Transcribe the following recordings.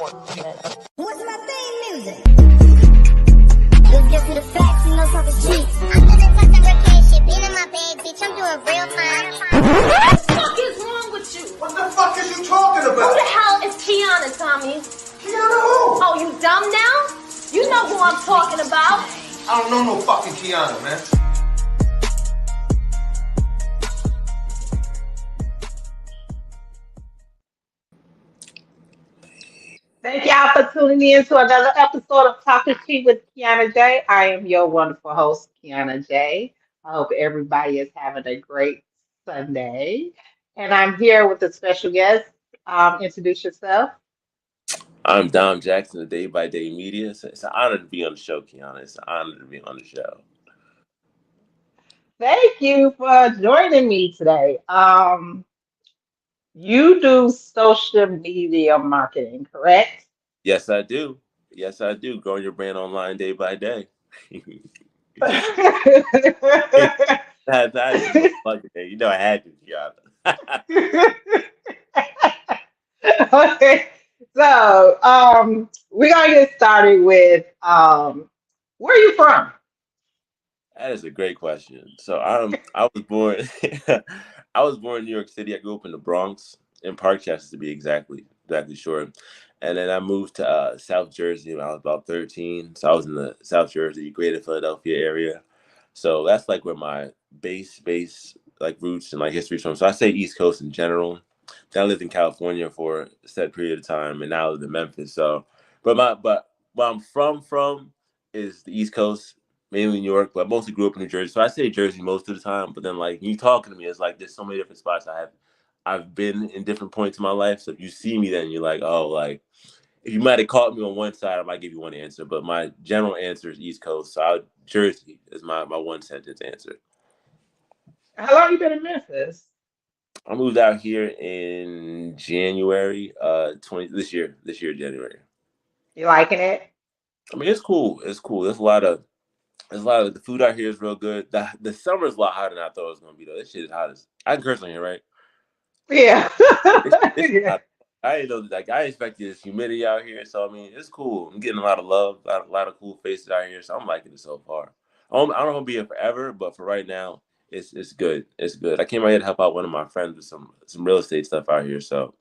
What's my theme music? Let's get to the facts, you know something cheap. I'm gonna touch some reckless shit, being in my bag, bitch. I'm doing real time. What the fuck is wrong with you? What the fuck is you talking about? Who the hell is Kianna, Tommy? Kianna who? Oh, you dumb now? You know who I'm talking about. I don't know no fucking Kianna, man. Thank y'all for tuning in to another episode of Talking Cheap with Kianna J. I am your wonderful host, Kianna J. I hope everybody is having a great Sunday. And I'm here with a special guest. Introduce yourself. I'm Dom Jackson of Day by Day Media. So it's an honor to be on the show, Kianna. It's an honor to be on the show. Thank you for joining me today. You do social media marketing, correct? Yes, I do. Yes, I do. Growing your brand online day by day. That's fucking day. You know I had to, Kianna. Okay, so we're gonna get started with where are you from? That is a great question. So I was born I was born in New York City. I grew up in the Bronx, in Parkchester to be exactly sure. And then I moved to South Jersey when I was about 13. So I was in the South Jersey, greater Philadelphia area. So that's like where my base like roots and like history is from. So I say East Coast in general. Then I lived in California for a set period of time, and now I live in Memphis. So, but where I'm from is the East Coast, mainly New York, but I mostly grew up in New Jersey. So I say Jersey most of the time. But then, like you talking to me, it's like there's so many different spots I've been in different points in my life. So if you see me, then you're like, oh, like if you might have caught me on one side, I might give you one answer. But my general answer is East Coast. So Jersey is my one sentence answer. How long you been in Memphis? I moved out here in January, this year, January. You liking it? I mean, it's cool. It's cool. There's a lot of the food out here is real good. The summer's a lot hotter than I thought it was gonna be though. This shit is hot as I can curse on here, right? Yeah. It's Yeah. hot. I didn't know like I expected this humidity out here, so I mean it's cool. I'm getting a lot of love, a lot of cool faces out here, so I'm liking it so far. I don't want to be here forever, but for right now, it's good. It's good. I came out here to help out one of my friends with some real estate stuff out here, so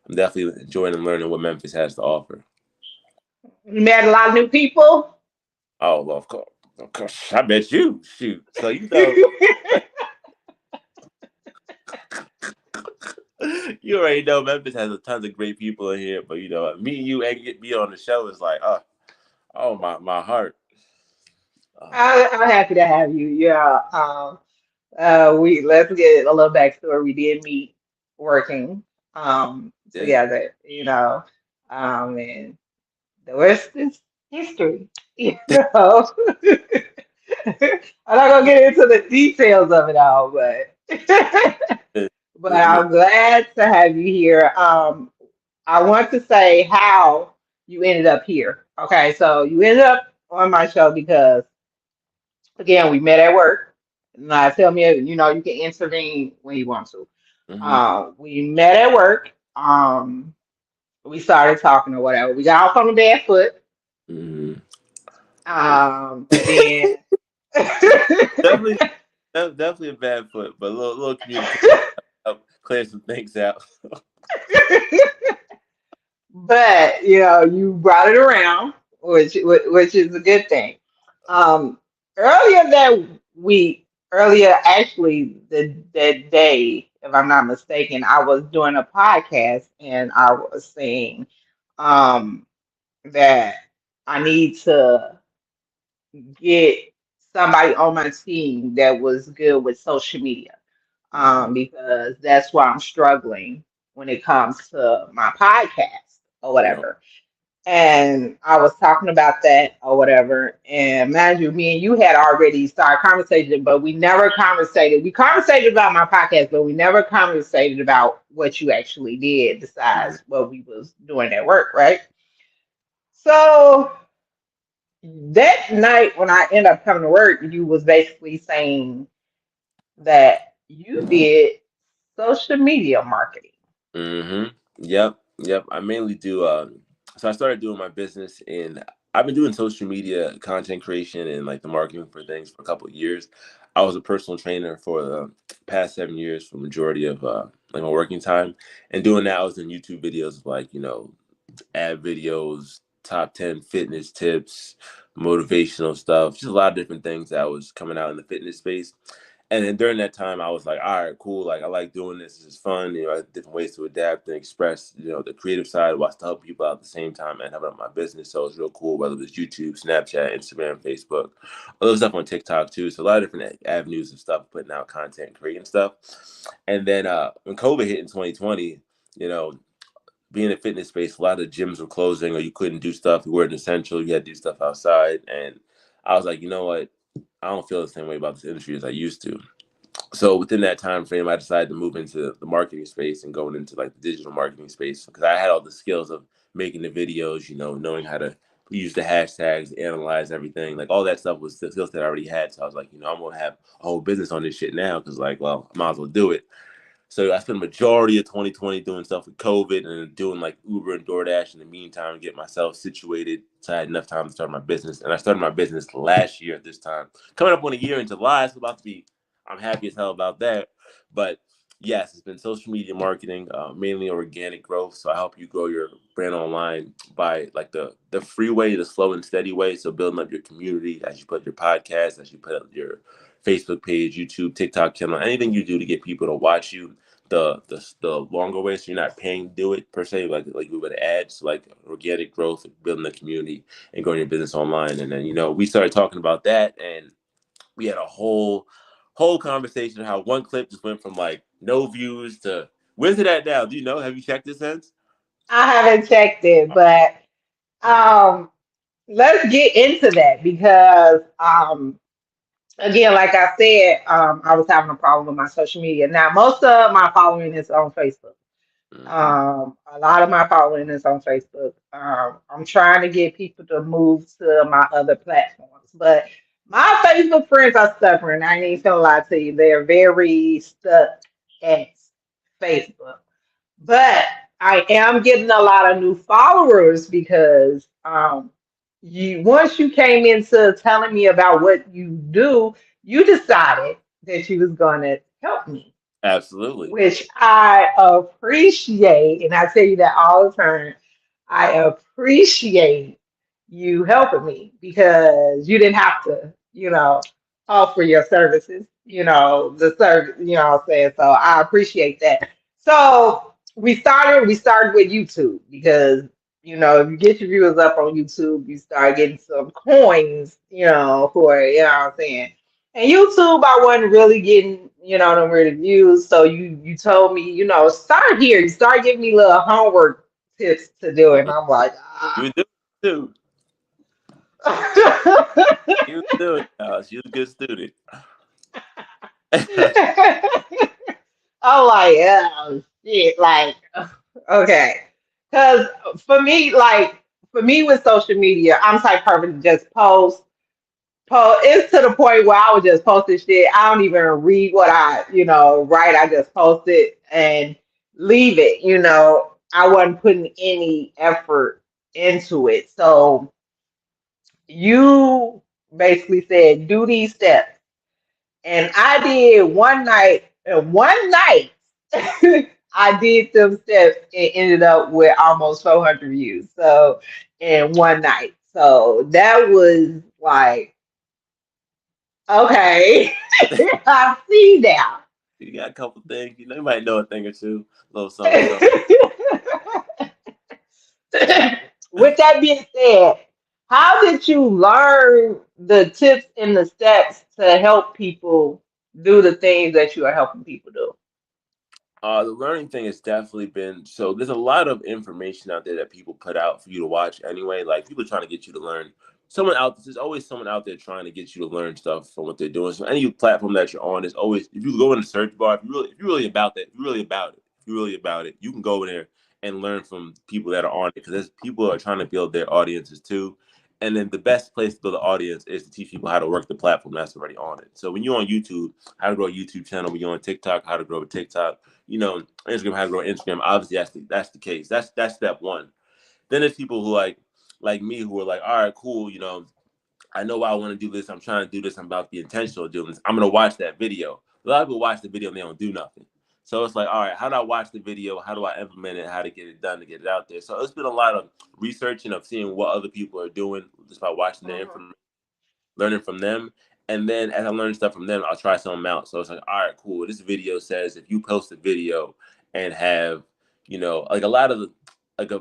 I'm definitely enjoying and learning what Memphis has to offer. You met a lot of new people? Oh, well, of course, I bet you. Shoot. So you know, you already know Memphis has a tons of great people in here, but you know, meeting you and get me on the show is like, oh my heart. I'm happy to have you. Yeah. We let's get a little backstory. We did meet working Yeah. together, and the rest is history. You know. I'm not gonna get into the details of it all, but but I'm glad to have you here. I want to say how you ended up here. Okay, so you ended up on my show because again we met at work. Now tell me, you can intervene when you want to. Mm-hmm. We met at work. We started talking or whatever. We got off on the bad foot. Mm-hmm. And then definitely, definitely a bad foot, but a little communication help clear some things out. but you brought it around, which is a good thing. Um, earlier that week, earlier actually that day, if I'm not mistaken, I was doing a podcast and I was saying um, that I need to get somebody on my team that was good with social media because that's why I'm struggling when it comes to my podcast or Yeah. whatever. And I was talking about that or whatever. And mind you, me and you had already started conversation, but we never conversated. We conversated about my podcast, but we never conversated about what you actually did Mm-hmm. besides what we was doing at work, right? So that night when I ended up coming to work, you was basically saying that you did social media marketing. Mm-hmm. Yep. I mainly do. So I started doing my business I've been doing social media content creation and like the marketing for things for a couple of years. I was a personal trainer for the past 7 years for the majority of like my working time. And doing that, I was in YouTube videos of like, ad videos, top 10 fitness tips, motivational stuff, just a lot of different things that was coming out in the fitness space. And then during that time, I was like, all right, cool. Like, I like doing this. This is fun. I have different ways to adapt and express, the creative side while still help people out at the same time and having up my business. So it was real cool, whether it was YouTube, Snapchat, Instagram, Facebook, all those stuff on TikTok too. So a lot of different avenues of stuff, putting out content, creating stuff. And then when COVID hit in 2020, you know, being in a fitness space, a lot of the gyms were closing or you couldn't do stuff. You weren't essential. You had to do stuff outside. And I was like, you know what? I don't feel the same way about this industry as I used to. So within that time frame, I decided to move into the marketing space and going into like the digital marketing space because I had all the skills of making the videos, knowing how to use the hashtags, analyze everything, like all that stuff was the skills that I already had. So I was like, I'm gonna have a whole business on this shit now because like, well, I might as well do it. So I spent the majority of 2020 doing stuff with COVID and doing like Uber and DoorDash in the meantime, get myself situated so I had enough time to start my business. And I started my business last year at this time. Coming up on a year in July, it's about to be, I'm happy as hell about that. But yes, it's been social media marketing, mainly organic growth. So I help you grow your brand online by like the free way, the slow and steady way. So building up your community as you put your podcast, as you put up your Facebook page, YouTube, TikTok channel, anything you do to get people to watch you the longer way, so you're not paying to do it per se, like we would ads, like organic growth, building the community and growing your business online. And then we started talking about that, and we had a whole conversation of how one clip just went from like no views to where's it at now? Do you know? Have you checked it since? I haven't checked it, but um, let's get into that because again, like I said, I was having a problem with my social media. Now, most of my following is on Facebook. Mm-hmm. A lot of my following is on Facebook. I'm trying to get people to move to my other platforms, but my Facebook friends are stubborn. I ain't even gonna lie to you; they're very stuck at Facebook. But I am getting a lot of new followers because you once you came into telling me about what you do, you decided that you was gonna help me, Absolutely. which I appreciate, and I tell you that all the time. I appreciate you helping me because you didn't have to, offer your services, the service, what I'm saying. So I appreciate that. So we started with YouTube because, if you get your viewers up on YouTube, you start getting some coins, what I'm saying. And YouTube, I wasn't really getting, them really views. So you told me, start here. You start giving me little homework tips to do it. And I'm like, You ah. would do it too. You would do it. She was a good student. I'm like, oh shit, like, okay. Because for me with social media, I'm the type of person to just post. It's to the point where I would just post this shit. I don't even read what I, write. I just post it and leave it. I wasn't putting any effort into it. So you basically said, do these steps. And I did one night, and one night I did them steps and ended up with almost 400 views. So in one night. So that was like, okay, I see now. You got a couple things. You might know a thing or two. A little something, something. With that being said, how did you learn the tips and the steps to help people do the things that you are helping people do? The learning thing has definitely been so. There's a lot of information out there that people put out for you to watch anyway. Like people are trying to get you to learn. There's always someone out there trying to get you to learn stuff from what they're doing. So any platform that you're on, there's always if you go in the search bar, if you're really about that, if you're really about it, if you're really about it, you can go in there and learn from people that are on it because there's people are trying to build their audiences too. And then the best place to build an audience is to teach people how to work the platform that's already on it. So when you're on YouTube, how to grow a YouTube channel. When you're on TikTok, how to grow a TikTok. Instagram, how to grow Instagram. Obviously, that's the case. That's step one. Then there's people who like me who are like, all right, cool, you know, I know why I want to do this. I'm trying to do this. I'm about to be intentional doing this. I'm gonna watch that video. A lot of people watch the video and they don't do nothing. So it's like, all right, how do I watch the video? How do I implement it? How to get it done to get it out there? So it's been a lot of researching of seeing what other people are doing just by watching their information, learning from them. And then as I learn stuff from them, I'll try something out. So it's like, all right, cool. This video says if you post a video and have, you know, like a lot of the,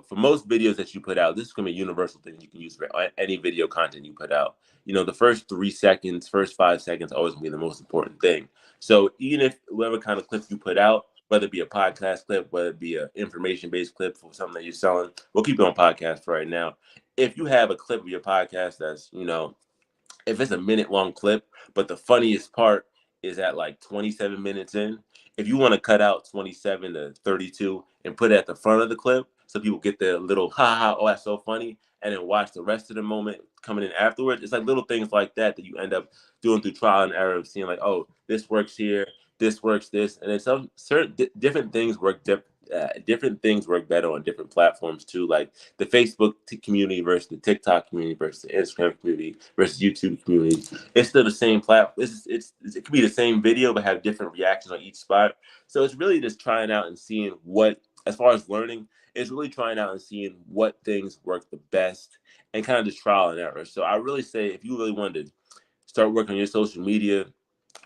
for most videos that you put out, this is going to be a universal thing you can use for any video content you put out. You know, the first 3 seconds, first 5 seconds always going to be the most important thing. So even if whatever kind of clip you put out, whether it be a podcast clip, whether it be an information-based clip for something that you're selling, we'll keep it on podcast for right now. If you have a clip of your podcast that's, you know, if it's a minute long clip, but the funniest part is at like 27 minutes in, if you want to cut out 27 to 32 and put it at the front of the clip so people get their little ha ha, oh, that's so funny, and then watch the rest of the moment coming in afterwards. It's like little things like that that you end up doing through trial and error of seeing like, oh, this works here, this works this, and then some certain different things work different things work better on different platforms too. Like the Facebook community versus the TikTok community versus the Instagram community versus YouTube community. It's still the same platform. It could be the same video but have different reactions on each spot. So it's really just trying out and seeing what, as far as learning, it's really trying out and seeing what things work the best and kind of just trial and error. So I really say if you really wanted to start working on your social media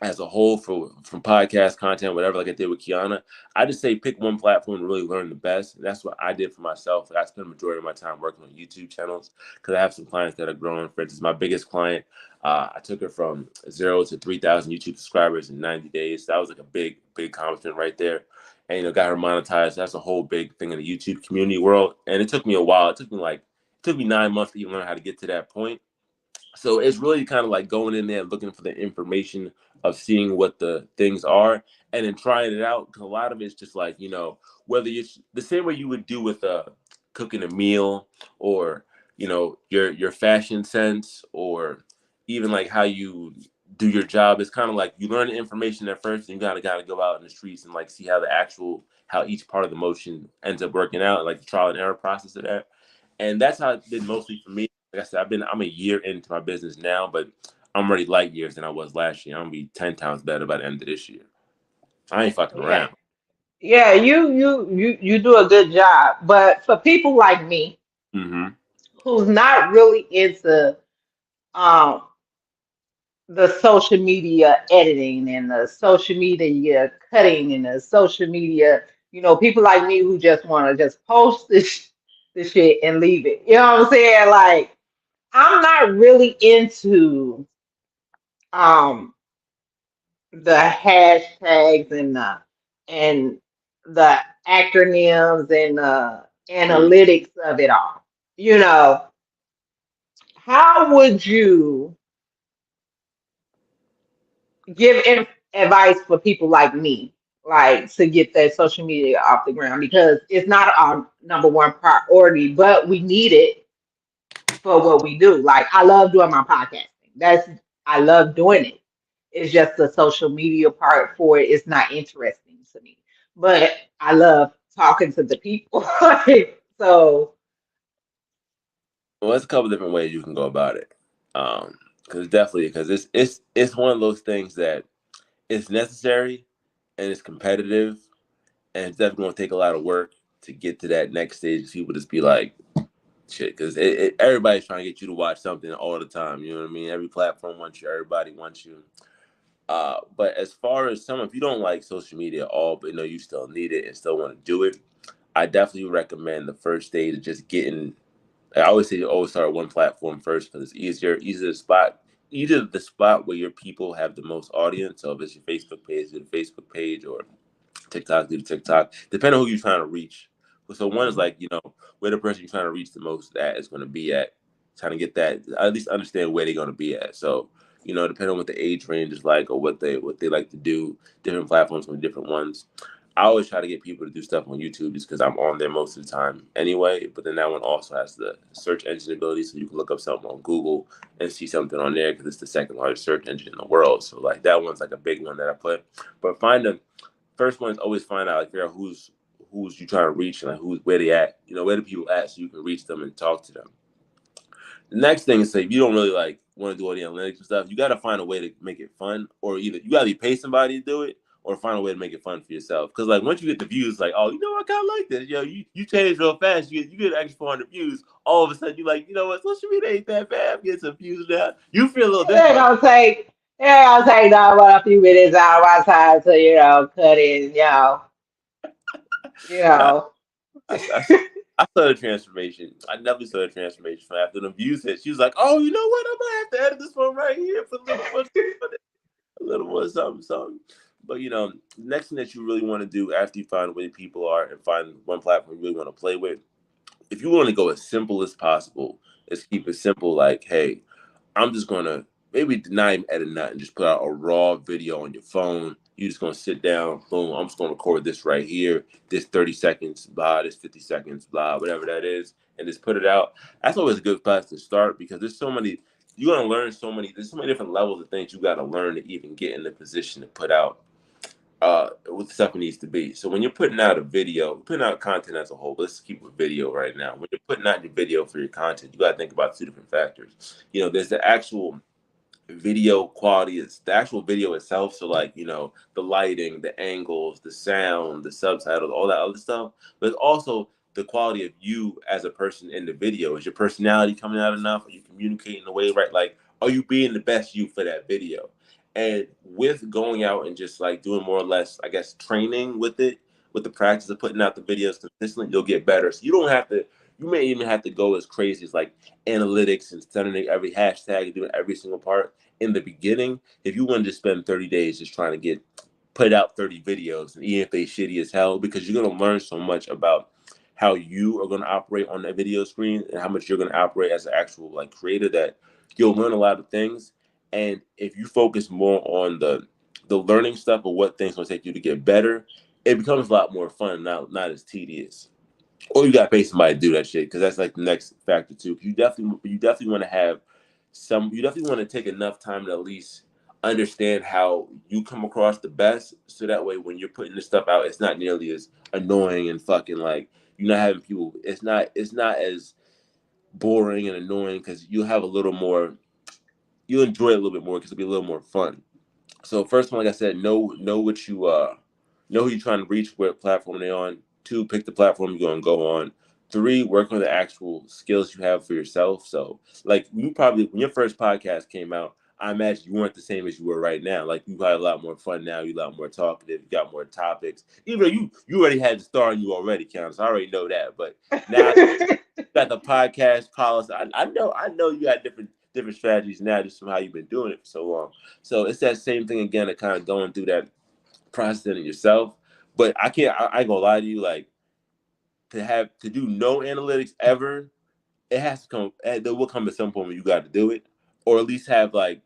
as a whole from podcast content, whatever, like I did with Kianna, I just say pick one platform to really learn the best. And that's what I did for myself. I spent the majority of my time working on YouTube channels because I have some clients that are growing. For instance, my biggest client, I took her from 0 to 3,000 YouTube subscribers in 90 days. That was like a big accomplishment right there. And, you know, got her monetized. That's a whole big thing in the YouTube community world. And it took me a while. It took me 9 months to even learn how to get to that point. So it's really kind of like going in there looking for the information of seeing what the things are and then trying it out. Because a lot of it's just like, you know, whether it's the same way you would do with cooking a meal or, you know, your fashion sense or even like how you do your job. It's kind of like you learn the information at first and you gotta go out in the streets and like see how each part of the motion ends up working out, like the trial and error process of that. And that's how it's been mostly for me. Like I said, I'm a year into my business now, but I'm already light years than I was last year. I'm gonna be 10 times better by the end of this year. I ain't fucking Yeah. around. Yeah, you do a good job. But for people like me Mm-hmm. who's not really into um the social media editing and the social media cutting and the social media, people like me who just want to just post this shit and leave it. You know what I'm saying? Like I'm not really into um the hashtags and the acronyms and Mm. analytics of it all. You know, how would you give advice for people like me, like to get their social media off the ground? Because it's not our number one priority, but we need it for what we do. Like I love doing my podcasting. I love doing it. It's just the social media part for it is not interesting to me. But I love talking to the people. So Well, there's a couple different ways you can go about it. Because it's one of those things that it's necessary and it's competitive and it's definitely gonna take a lot of work to get to that next stage. People just be like, shit, because everybody's trying to get you to watch something all the time. You know what I mean? Every platform wants you. Everybody wants you. But as far as if you don't like social media at all, but you know you still need it and still want to do it, I definitely recommend the first stage of just getting. I always say you always start one platform first because it's easier to spot. Either the spot where your people have the most audience, so if it's your Facebook page, do the Facebook page, or TikTok, do the TikTok, depending on who you're trying to reach. So one is like, you know, where the person you're trying to reach the most at is going to be at, trying to get that, at least understand where they're going to be at. So, you know, depending on what the age range is like or what they like to do, different platforms from different ones. I always try to get people to do stuff on YouTube just because I'm on there most of the time anyway. But then that one also has the search engine ability, so you can look up something on Google and see something on there because it's the second largest search engine in the world. So like that one's like a big one that I put. But find a first one is always find out, like, figure out who's you trying to reach and like who's where they at, where the people at, so you can reach them and talk to them. The next thing is, say if you don't really like want to do all the analytics and stuff, you got to find a way to make it fun, or either you got to pay somebody to do it, or find a way to make it fun for yourself. Because like once you get the views, like, oh, I kind of like this. You change real fast. You get an extra 400 views. All of a sudden, you're like, what? Social media ain't that bad. Get some views now. You feel a little They're different. gonna take they're gonna take no but a few minutes out of my time to, cut in, you Nah, know. I saw the transformation. I definitely saw the transformation from after the views hit. She was like, oh, you know what? I'm gonna have to edit this one right here for a little more, something, something. But next thing that you really want to do after you find where people are and find one platform you really want to play with, if you want to go as simple as possible, is keep it simple. Like, hey, I'm just gonna maybe not even edit nothing, just put out a raw video on your phone. You're just gonna sit down, boom. I'm just gonna record this right here, this 30 seconds, blah, this 50 seconds, blah, whatever that is, and just put it out. That's always a good place to start because there's so many. You're gonna learn so many. There's so many different levels of things you got to learn to even get in the position to put out what stuff needs to be. So when you're putting out a video, putting out content as a whole, let's keep with video right now. When you're putting out your video for your content, you got to think about two different factors. There's the actual video quality, is the actual video itself. So like, the lighting, the angles, the sound, the subtitles, all that other stuff. But also the quality of you as a person in the video. Is your personality coming out enough? Are you communicating the way right? Like, are you being the best you for that video? And with going out and just like doing more or less, I guess, training with it, with the practice of putting out the videos consistently, you'll get better. So you don't have to, you may even have to go as crazy as like analytics and studying every hashtag and doing every single part in the beginning. If you want to just spend 30 days just trying to put out 30 videos, and even if they shitty as hell, because you're going to learn so much about how you are going to operate on that video screen and how much you're going to operate as an actual like creator, that you'll learn a lot of things. And if you focus more on the learning stuff of what things will take you to get better, it becomes a lot more fun, not as tedious. Or you got to pay somebody to do that shit, because that's like the next factor too. You definitely want to have some. You definitely want to take enough time to at least understand how you come across the best, so that way when you're putting this stuff out, it's not nearly as annoying and fucking like you're not having people. It's not as boring and annoying, because you have a little more. You enjoy it a little bit more because it'll be a little more fun. So first one, like I said, know what you know who you're trying to reach, what platform they're on. Two, pick the platform you're gonna go on. Three, work on the actual skills you have for yourself. So like when your first podcast came out, I imagine you weren't the same as you were right now. Like you had a lot more fun now, you a lot more talkative, you got more topics. Even though you already had the star in you already, Kianna, so I already know that. But now got the podcast policy. I know you got different strategies now just from how you've been doing it for so long. So it's that same thing again of kind of going through that process in it yourself. But I ain't gonna lie to you, like to do no analytics ever, it has to come. There will come at some point when you got to do it, or at least have like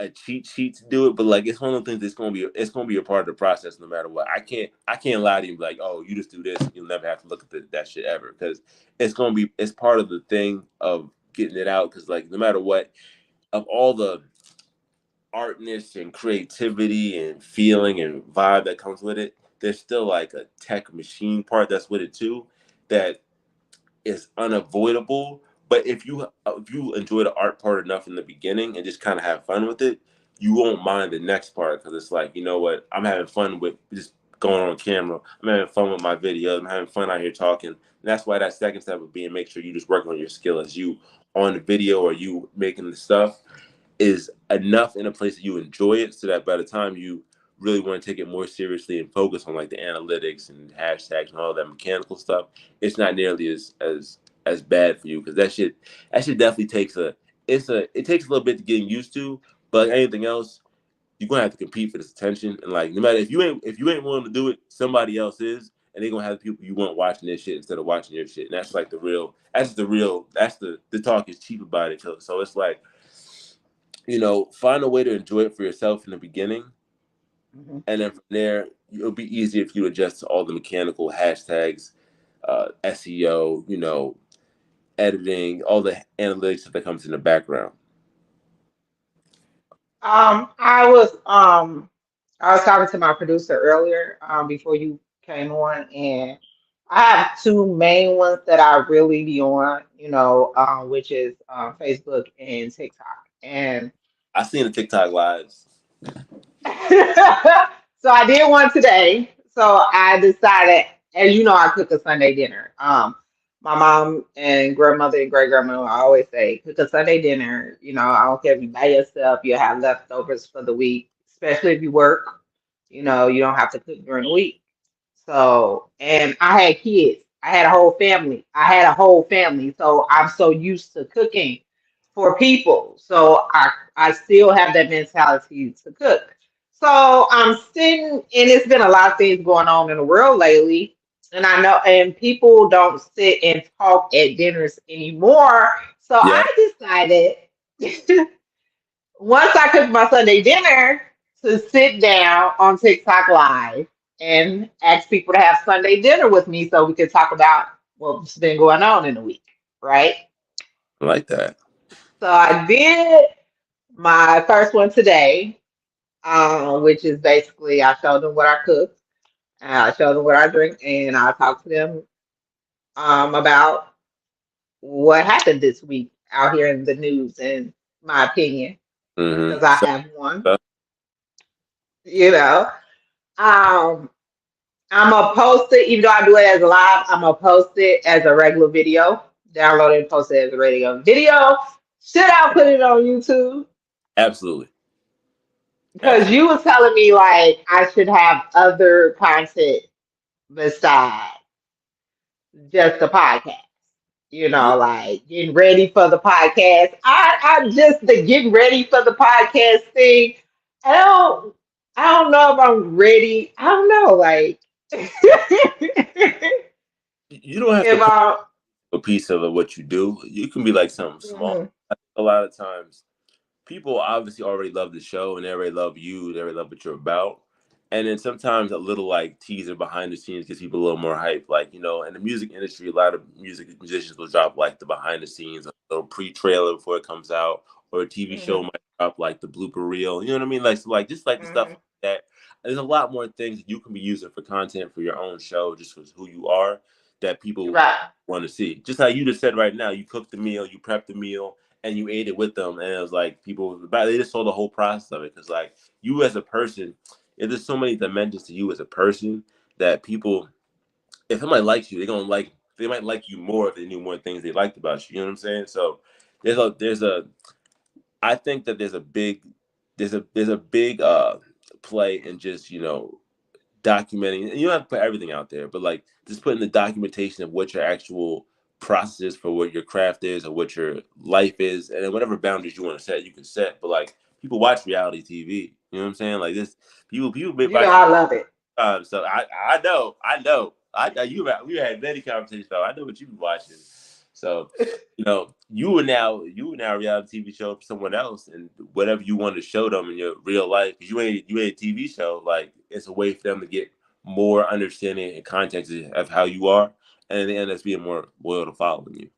a cheat sheet to do it. But like it's one of the things that's gonna be a part of the process no matter what. I can't lie to you and be like, oh, you just do this, and you'll never have to look at that shit ever, because it's part of the thing of getting it out. Because like no matter what, of all the artness and creativity and feeling and vibe that comes with it, there's still like a tech machine part that's with it too, that is unavoidable. But if you enjoy the art part enough in the beginning and just kind of have fun with it, you won't mind the next part, because it's like, you know what, I'm having fun with just going on camera. I'm having fun with my videos. I'm having fun out here talking. And that's why that second step of being, make sure you just work on your skill as you on the video or you making the stuff is enough in a place that you enjoy it, so that by the time you really want to take it more seriously and focus on like the analytics and hashtags and all that mechanical stuff, it's not nearly as bad for you, because that shit definitely takes it takes a little bit to get used to. But like anything else, you're gonna have to compete for this attention, and like no matter if you ain't willing to do it, somebody else is, and they're gonna have the people you want watching their shit instead of watching your shit. And that's like the talk is cheap about it. So it's like, find a way to enjoy it for yourself in the beginning, Mhm. and then from there, it'll be easier if you adjust to all the mechanical hashtags, SEO, editing, all the analytics that comes in the background. I was talking to my producer earlier, before you came on, and I have two main ones that I really be on, which is Facebook and TikTok. And I seen the TikTok lives. so I did one today. So I decided, as you know, I cook a Sunday dinner. My mom and grandmother and great grandmother always say, cook a Sunday dinner. I don't care if you by yourself, you'll have leftovers for the week, especially if you work. You don't have to cook during the week. So, and I had kids. I had a whole family. I had a whole family. So I'm so used to cooking for people. So I still have that mentality to cook. So I'm sitting, and it's been a lot of things going on in the world lately. And I know, and people don't sit and talk at dinners anymore. So Yeah, I decided once I cook my Sunday dinner to sit down on TikTok Live and ask people to have Sunday dinner with me so we could talk about what's been going on in the week, right? I like that. So I did my first one today, which is basically I showed them what I cook, and I showed them what I drink, and I talked to them about what happened this week out here in the news, and my opinion, because I So, have one, you know. Um, I'm gonna post it, even though I do it as a live, I'm gonna post it as a regular video. Download it and post it as a radio video. Should I put it on YouTube? absolutely, Because absolutely. you was telling me like I should have other content besides just the podcast. Yeah, Like getting ready for the podcast. I just the getting ready for the podcast thing. I don't I don't know if I'm ready. I don't know, like you don't have to if put I a piece of what you do. You can be like something small. mhm, A lot of times people obviously already love the show and they already love you, they already love what you're about. And then sometimes a little like teaser behind the scenes gets people a little more hype. Like, in the music industry, a lot of musicians will drop like the behind the scenes, a little pre-trailer before it comes out, or a TV show mhm, might drop like the blooper reel. You know what I mean? Like, so like just like the stuff mhm. like that. There's a lot more things that you can be using for content for your own show, just for who you are, that people Right. want to see. Just like you just said right now, you cooked the meal, you prepped the meal, and you ate it with them, and it was like people they just saw the whole process of it because like you as a person, there's so many dimensions to you as a person that people, if somebody likes you, they might like you more if they knew more things they liked about you. You know what I'm saying? So there's a I think that there's a big play in just documenting, and you don't have to put everything out there, but like just putting the documentation of what your actual process is for what your craft is or what your life is, and then whatever boundaries you want to set, you can set. But like people watch reality TV, you know what I'm saying? Like this, people watch I love it. so I know we had many conversations about. I know what you've been watching. So, you were now a reality TV show for someone else, and whatever you want to show them in your real life, because you ain't a TV show. Like it's a way for them to get more understanding and context of how you are, and they end up being more loyal to following you.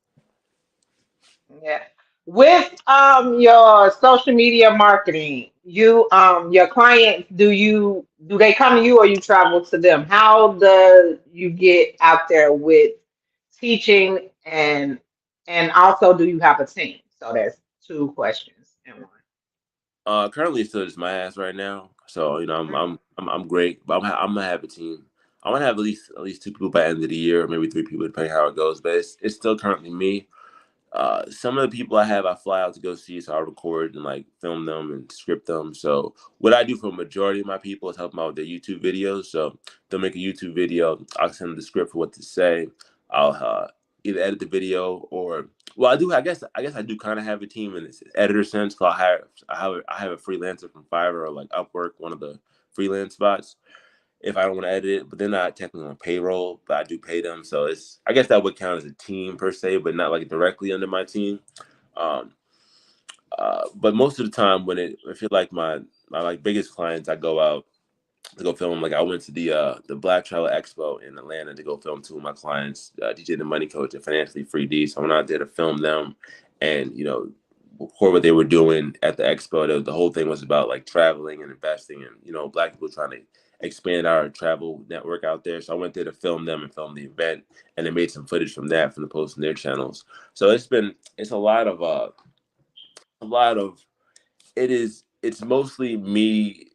Yeah. With your social media marketing, your clients, do they come to you or you travel to them? How do you get out there with teaching, and also do you have a team? So that's two questions in one. Currently, it's still just my ass right now. So I'm Mhm. I'm I'm, I'm great, but I'm gonna have a team. I want to have at least two people by the end of the year, maybe three people depending how it goes. But it's still currently me. Some of the people I have, I fly out to go see, so I record and like film them and script them. So what I do for a majority of my people is help them out with their YouTube videos. So they'll make a YouTube video. I'll send them the script for what to say. I'll either edit the video or well, I do. I guess I do kind of have a team in this editor sense. Cause I have a freelancer from Fiverr or like Upwork, one of the freelance spots if I don't want to edit it, but they're not technically on payroll, but I do pay them. So I guess that would count as a team per se, but not like directly under my team. Um, but most of the time I feel like my like biggest clients, I go out to go film. Like I went to the Black Travel Expo in Atlanta to go film two of my clients, DJ the Money Coach and Financially Free D. So I went out there to film them and record what they were doing at the expo. The whole thing was about like traveling and investing and Black people trying to expand our travel network out there. So I went there to film them and film the event, and they made some footage from that from the post on their channels. So it's a lot of it's mostly me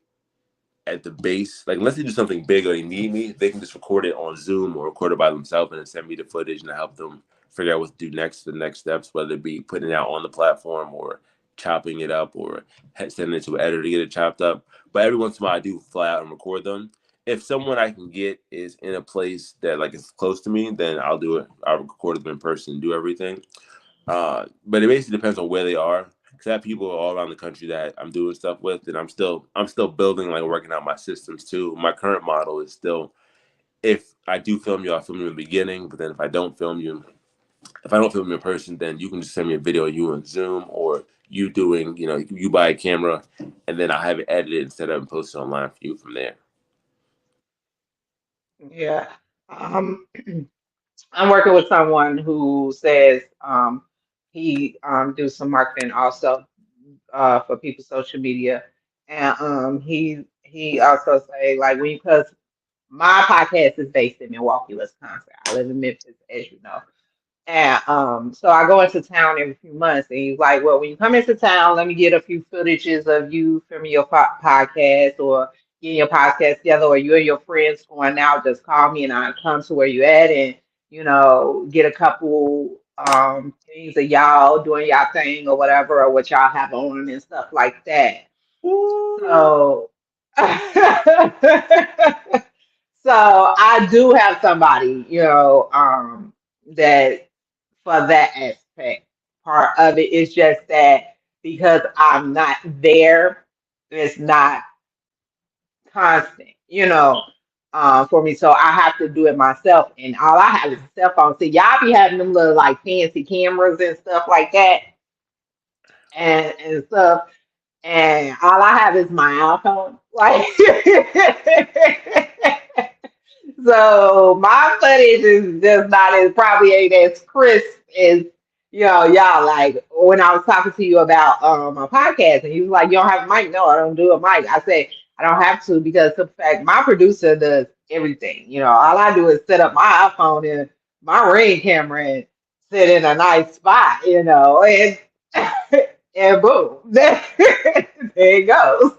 at the base. Like unless they do something big or they need me, they can just record it on Zoom or record it by themselves and then send me the footage and I help them figure out what to do next, the next steps, whether it be putting it out on the platform or chopping it up or sending it to an editor to get it chopped up. But every once in a while, I do fly out and record them. If someone I can get is in a place that like is close to me, then I'll do it. I'll record them in person, and do everything. But it basically depends on where they are. Because I have people all around the country that I'm doing stuff with, and I'm still building, like working out my systems too. My current model is still, if I do film you, I'll film you in the beginning. But then if I don't film you in person, then you can just send me a video of you on Zoom or you doing, you buy a camera, and then I have it edited and set up and posted online for you from there. Yeah. Um, I'm working with someone who says he do some marketing also for people's social media, and he also say like when because my podcast is based in Milwaukee, Wisconsin. I live in Memphis, as you know. And so I go into town every few months, and he's like, "Well, when you come into town, let me get a few footages of you filming your podcast, or getting your podcast together, or you and your friends going out. Just call me, and I come to where you at, and get a couple things of y'all doing y'all thing or whatever, or what y'all have on and stuff like that." So, so I do have somebody, that for that aspect. Part of it is just that because I'm not there, it's not constant, for me. So I have to do it myself, and all I have is a cell phone. So y'all be having them little like fancy cameras and stuff like that, and stuff. And all I have is my iPhone. Like, so my footage is just not as probably ain't as crisp as y'all. Like when I was talking to you about my podcast, and you was like, "You don't have a mic?" No, I don't do a mic. I said I don't have to because the fact my producer does everything. All I do is set up my iPhone and my Ring camera and sit in a nice spot. And and boom, there it goes.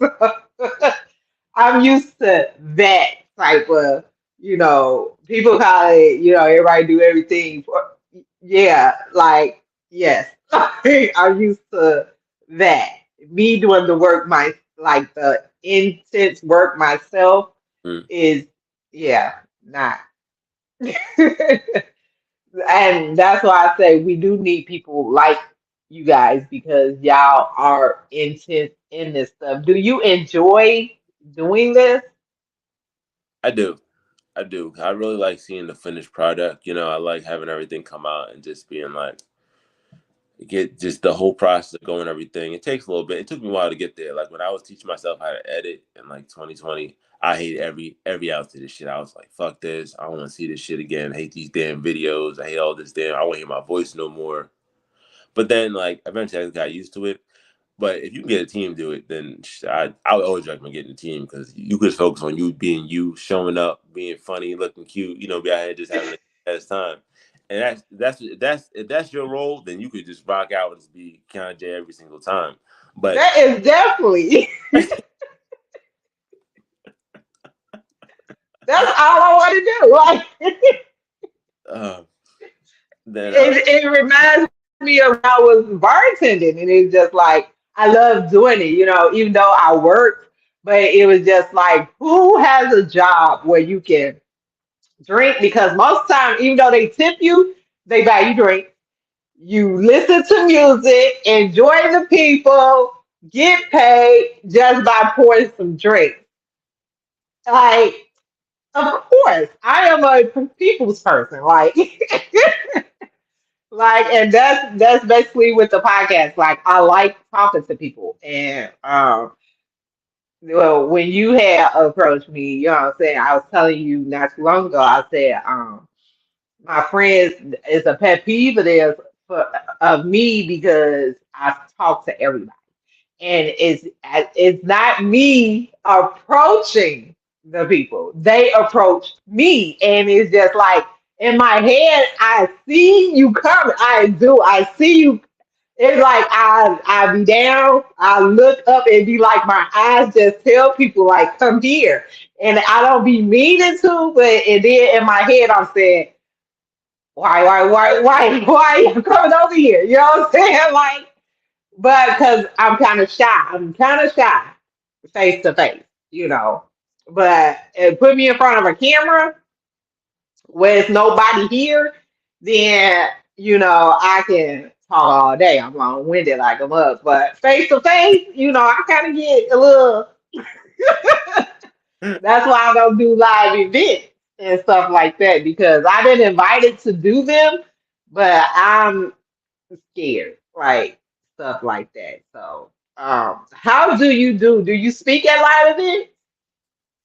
I'm used to that type of, people call it, everybody do everything for, yeah, like, yes. I'm used to that. Me doing the work, like the intense work myself Mm, is, yeah, not. And that's why I say we do need people like you guys because y'all are intense in this stuff. Do you enjoy doing this? I do. I do. I really like seeing the finished product. I like having everything come out and just being like, get just the whole process of going everything. It takes a little bit. It took me a while to get there. Like when I was teaching myself how to edit in like 2020, I hate every ounce of this shit. I was like, fuck this. I don't want to see this shit again. I hate these damn videos. I hate all this damn. I won't hear my voice no more. But then like eventually I got used to it. But if you can get a team to do it, then I would always recommend getting a team because you could focus on you being you, showing up, being funny, looking cute, be out here just having a best time. And if that's your role, then you could just rock out and just be Kianna J every single time. But That is definitely that's all I want to do. Like uh, then it reminds me of when I was bartending, and it's just like I love doing it. Even though I work, but it was just like who has a job where you can drink because most time, even though they tip you, they buy you drink. You listen to music, enjoy the people, get paid just by pouring some drink. Like, of course, I am a people's person. Like, and that's basically with the podcast. Like, I like talking to people, and well, when you had approached me, you know what I'm saying. I was telling you not too long ago. I said, my friends is a pet peeve of theirs of me because I talk to everybody, and it's not me approaching. the people. They approach me, and it's just like in my head, I see you coming. I do. I see you. It's like I be down. I look up and be like my eyes just tell people like come here, and I don't be meaning to, but and then in my head I'm saying why are you coming over here? You know what I'm saying? Like, but because I'm kind of shy. I'm kind of shy face to face, you know. But put me in front of a camera where it's nobody here, then I can talk all day. I'm long winded like a mug, but face to face, I kind of get a little. That's why I don't do live events and stuff like that because I've been invited to do them, but I'm scared, like stuff like that. So, how do you do? Do you speak at live events?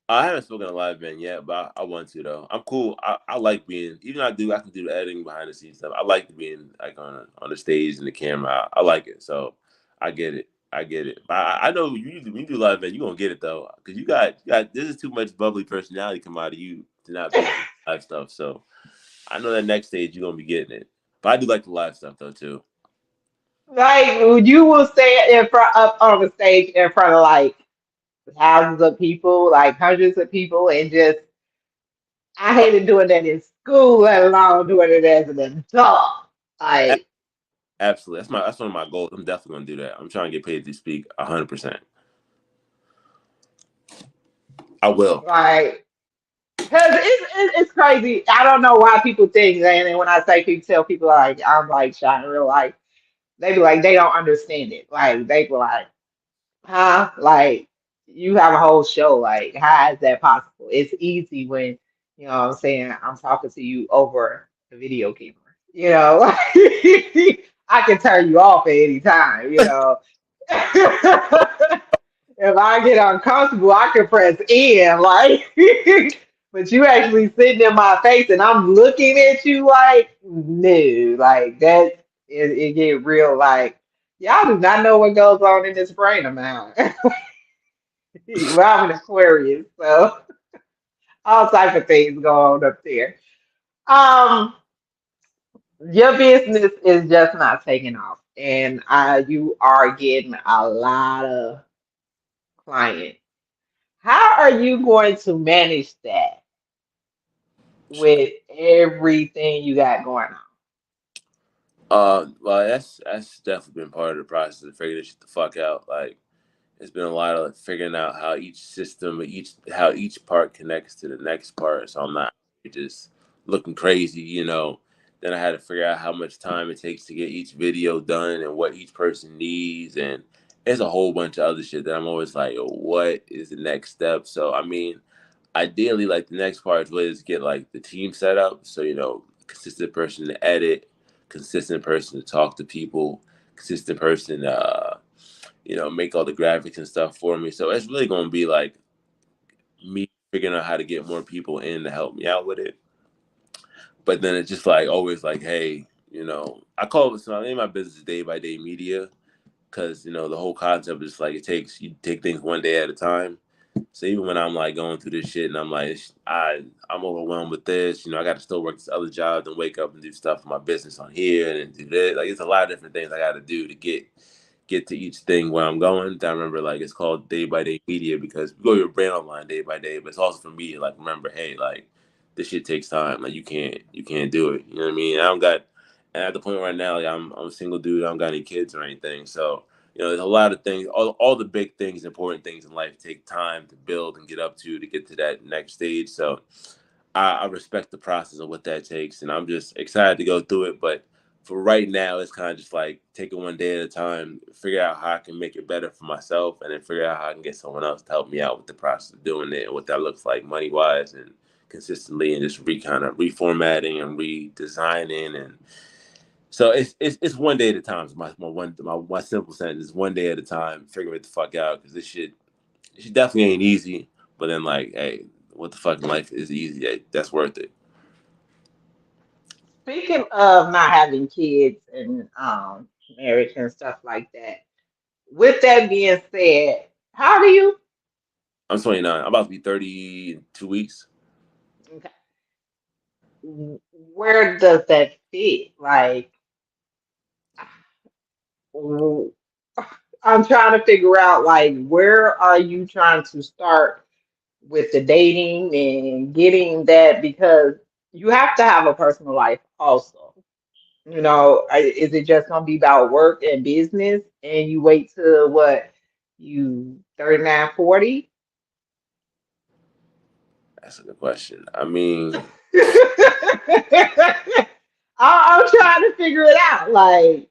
I haven't spoken a live band yet, but I want to though. I'm cool. I like being even though I can do the editing behind the scenes stuff. I like being like on the stage and the camera. I like it. So I get it. I get it. I know when you do live band, you gonna get it though, because you got this is too much bubbly personality come out of you to not be on live stuff. So I know that next stage you're gonna be getting it. But I do like the live stuff though too. Like you will stand in front up on the stage in front of like thousands of people, like hundreds of people, and just I hated doing that in school, let alone doing it as an adult. A- Like, Absolutely, that's one of my goals. I'm definitely gonna do that. I'm trying to get paid to speak 100%. I will. like, cause it's crazy. I don't know why people think that, and then when I say people tell people like I'm like shy in real life, they be like they don't understand it. Like they be like, huh? Like you have a whole show. Like how is that possible? It's easy when what I'm saying I'm talking to you over the video camera. You know, I can turn you off at any time. If I get uncomfortable, I can press in, like, but you actually sitting in my face and I'm looking at you like, no, like that, it get real like, y'all do not know what goes on in this brain of mine. Well, I'm an Aquarius, so all type of things go on up there. Um, your business is just not taking off, and you are getting a lot of clients. How are you going to manage that with everything you got going on? Well, that's definitely been part of the process of figuring this shit the fuck out. Like, it's been a lot of figuring out how each system, how each part connects to the next part. So I'm not just looking crazy, you know. Then I had to figure out how much time it takes to get each video done and what each person needs, and it's a whole bunch of other shit that I'm always like, "Yo, what is the next step?" So I mean, ideally, like the next part is really just get like the team set up. So consistent person to edit, consistent person to talk to people, consistent person make all the graphics and stuff for me. So it's really gonna be like me figuring out how to get more people in to help me out with it. But then it's just like always like, hey, I call it, so I name my business Day by Day Media, because the whole concept is like you take things one day at a time. So even when I'm like going through this shit and I'm like, I'm overwhelmed with this, I got to still work this other job, then wake up and do stuff for my business on here and then do that. Like it's a lot of different things I got to do to get to each thing where I'm going. I remember like it's called Day by Day Media because we grow your brand online day by day, but it's also for me to like remember, hey, like this shit takes time. Like you can't do it. You know what I mean? I don't got and at the point right now, like I'm a single dude, I don't got any kids or anything. So, there's a lot of things, all the big things, important things in life take time to build and get up to get to that next stage. So I respect the process of what that takes, and I'm just excited to go through it. But for right now, it's kind of just like take it one day at a time, figure out how I can make it better for myself, and then figure out how I can get someone else to help me out with the process of doing it and what that looks like money wise and consistently, and just kind of reformatting and redesigning. And so it's one day at a time. Is my simple sentence is one day at a time. Figure it the fuck out because this shit definitely ain't easy. But then like, hey, what the fucking life is easy? That's worth it. Speaking of not having kids and marriage and stuff like that, with that being said, how do you? I'm 29. I'm about to be 30 in 2 weeks. Okay. Where does that fit? Like, w- I'm trying to figure out like where are you trying to start with the dating and getting that because you have to have a personal life also. You know, is it just gonna be about work and business and you wait till what you 39, 40? That's a good question. I mean, I'm trying to figure it out. Like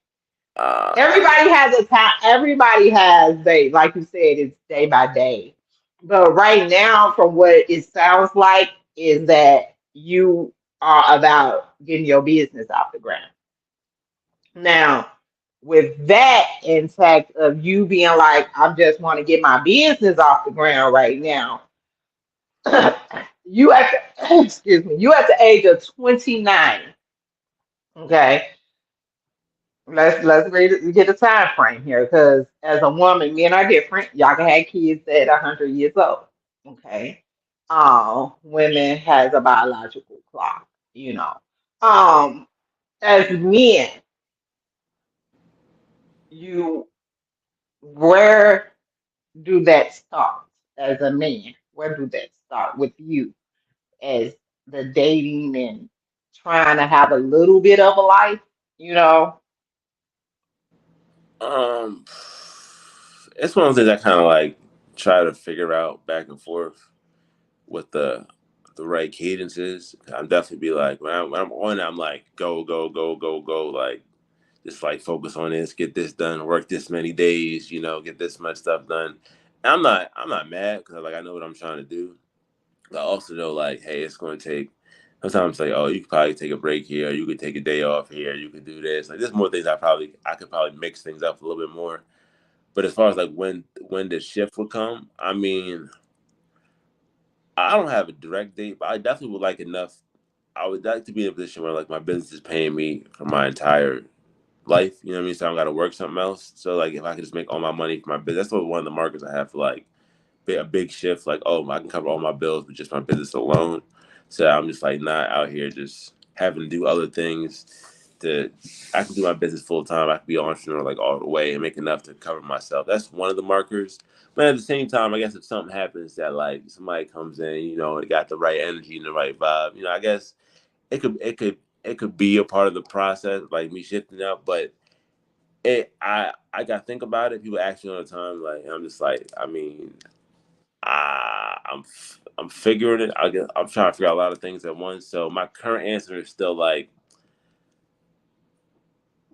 uh, everybody has a time. Everybody has day, like you said, it's day by day. But right now, from what it sounds like, is that you are about getting your business off the ground. Now, with that intact of you being like, I just want to get my business off the ground right now. You at the, excuse me, you at the age of 29. Okay, let's get a time frame here because as a woman, men are different. Y'all can have kids at 100 years old. Okay, women has a biological clock. You know, as men, you where do that start as a man? Where do that start with you as the dating and trying to have a little bit of a life? You know, um, it's one of those things I kind of like try to figure out back and forth what the right cadence is. I'm definitely be like when I'm on, it, I'm like go go go go go like just like focus on this, get this done, work this many days, get this much stuff done. And I'm not mad because like I know what I'm trying to do. But I also know like hey, it's going to take. Sometimes like oh you could probably take a break here, you could take a day off here, you could do this. Like there's more things I could probably mix things up a little bit more. But as far as like when the shift would come, I mean I don't have a direct date, but I definitely would like enough. I would like to be in a position where like my business is paying me for my entire life. You know what I mean? So I don't got to work something else. So like if I could just make all my money for my business, that's what one of the markers I have for like a big shift. Like oh, I can cover all my bills with just my business alone. So I'm just like not out here just having to do other things. To I can do my business full time. I can be an entrepreneur like all the way and make enough to cover myself. That's one of the markers. But at the same time, I guess if something happens that like somebody comes in, they got the right energy and the right vibe, I guess it could be a part of the process, like me shifting up. But I got to think about it. People ask me all the time, like I'm just like, I mean, I'm figuring it. I'm trying to figure out a lot of things at once. So my current answer is still like,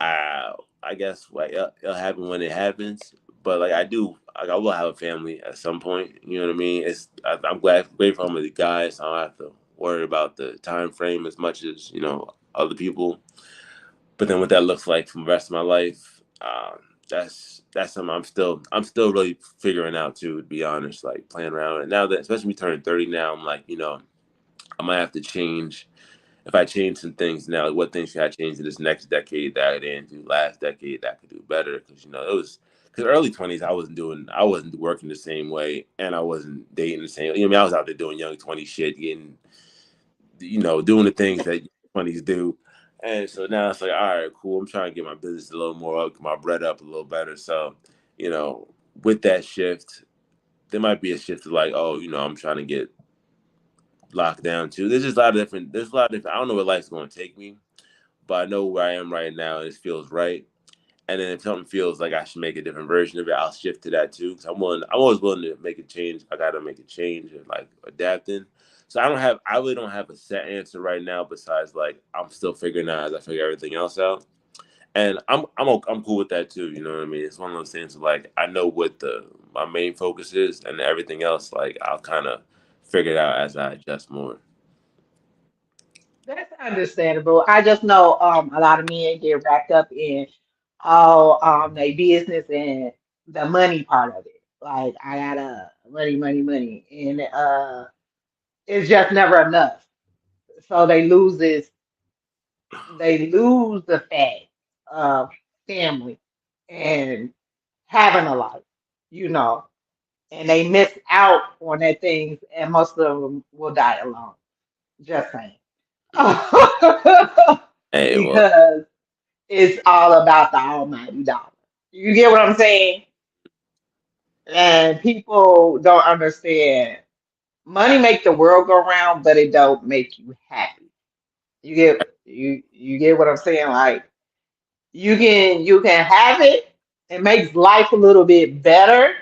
I I guess like it'll happen when it happens. But like like I will have a family at some point. You know what I mean? I'm grateful I'm a guy, so I don't have to worry about the time frame as much as other people. But then what that looks like from the rest of my life, that's something I'm still really figuring out too. To be honest, like playing around. And now that especially me turning 30 now, I'm like I might have to change. If I change some things now, like what things should I change in this next decade that I didn't do last decade that I could do better? Because it was because early 20s I wasn't working the same way and I wasn't dating the same. I mean I was out there doing young 20 shit, getting doing the things that 20s do. And so now it's like, all right, cool. I'm trying to get my business a little more up, get my bread up a little better. So, you know, with that shift, there might be a shift to like, oh, I'm trying to get locked down too. There's a lot of different, I don't know where life's going to take me, but I know where I am right now and it feels right. And then if something feels like I should make a different version of it, I'll shift to that too. Cause I'm always willing to make a change. I got to make a change and like adapting. So I really don't have a set answer right now. Besides, like I'm still figuring out as I figure everything else out, and I'm cool with that too. You know what I mean? It's one of those things like I know what my main focus is, and everything else like I'll kind of figure it out as I adjust more. that's understandable. I just know a lot of men get wrapped up in all their business and the money part of it. Like I gotta money, money, money, and it's just never enough. So they lose the fact of family and having a life, you know. and they miss out on their things, and most of them will die alone. Just saying. Hey, well, Because it's all about the almighty dollar. You get what I'm saying? And people don't understand. Money make the world go round, but it don't make you happy. You get what I'm saying? Like you can have it. It makes life a little bit better,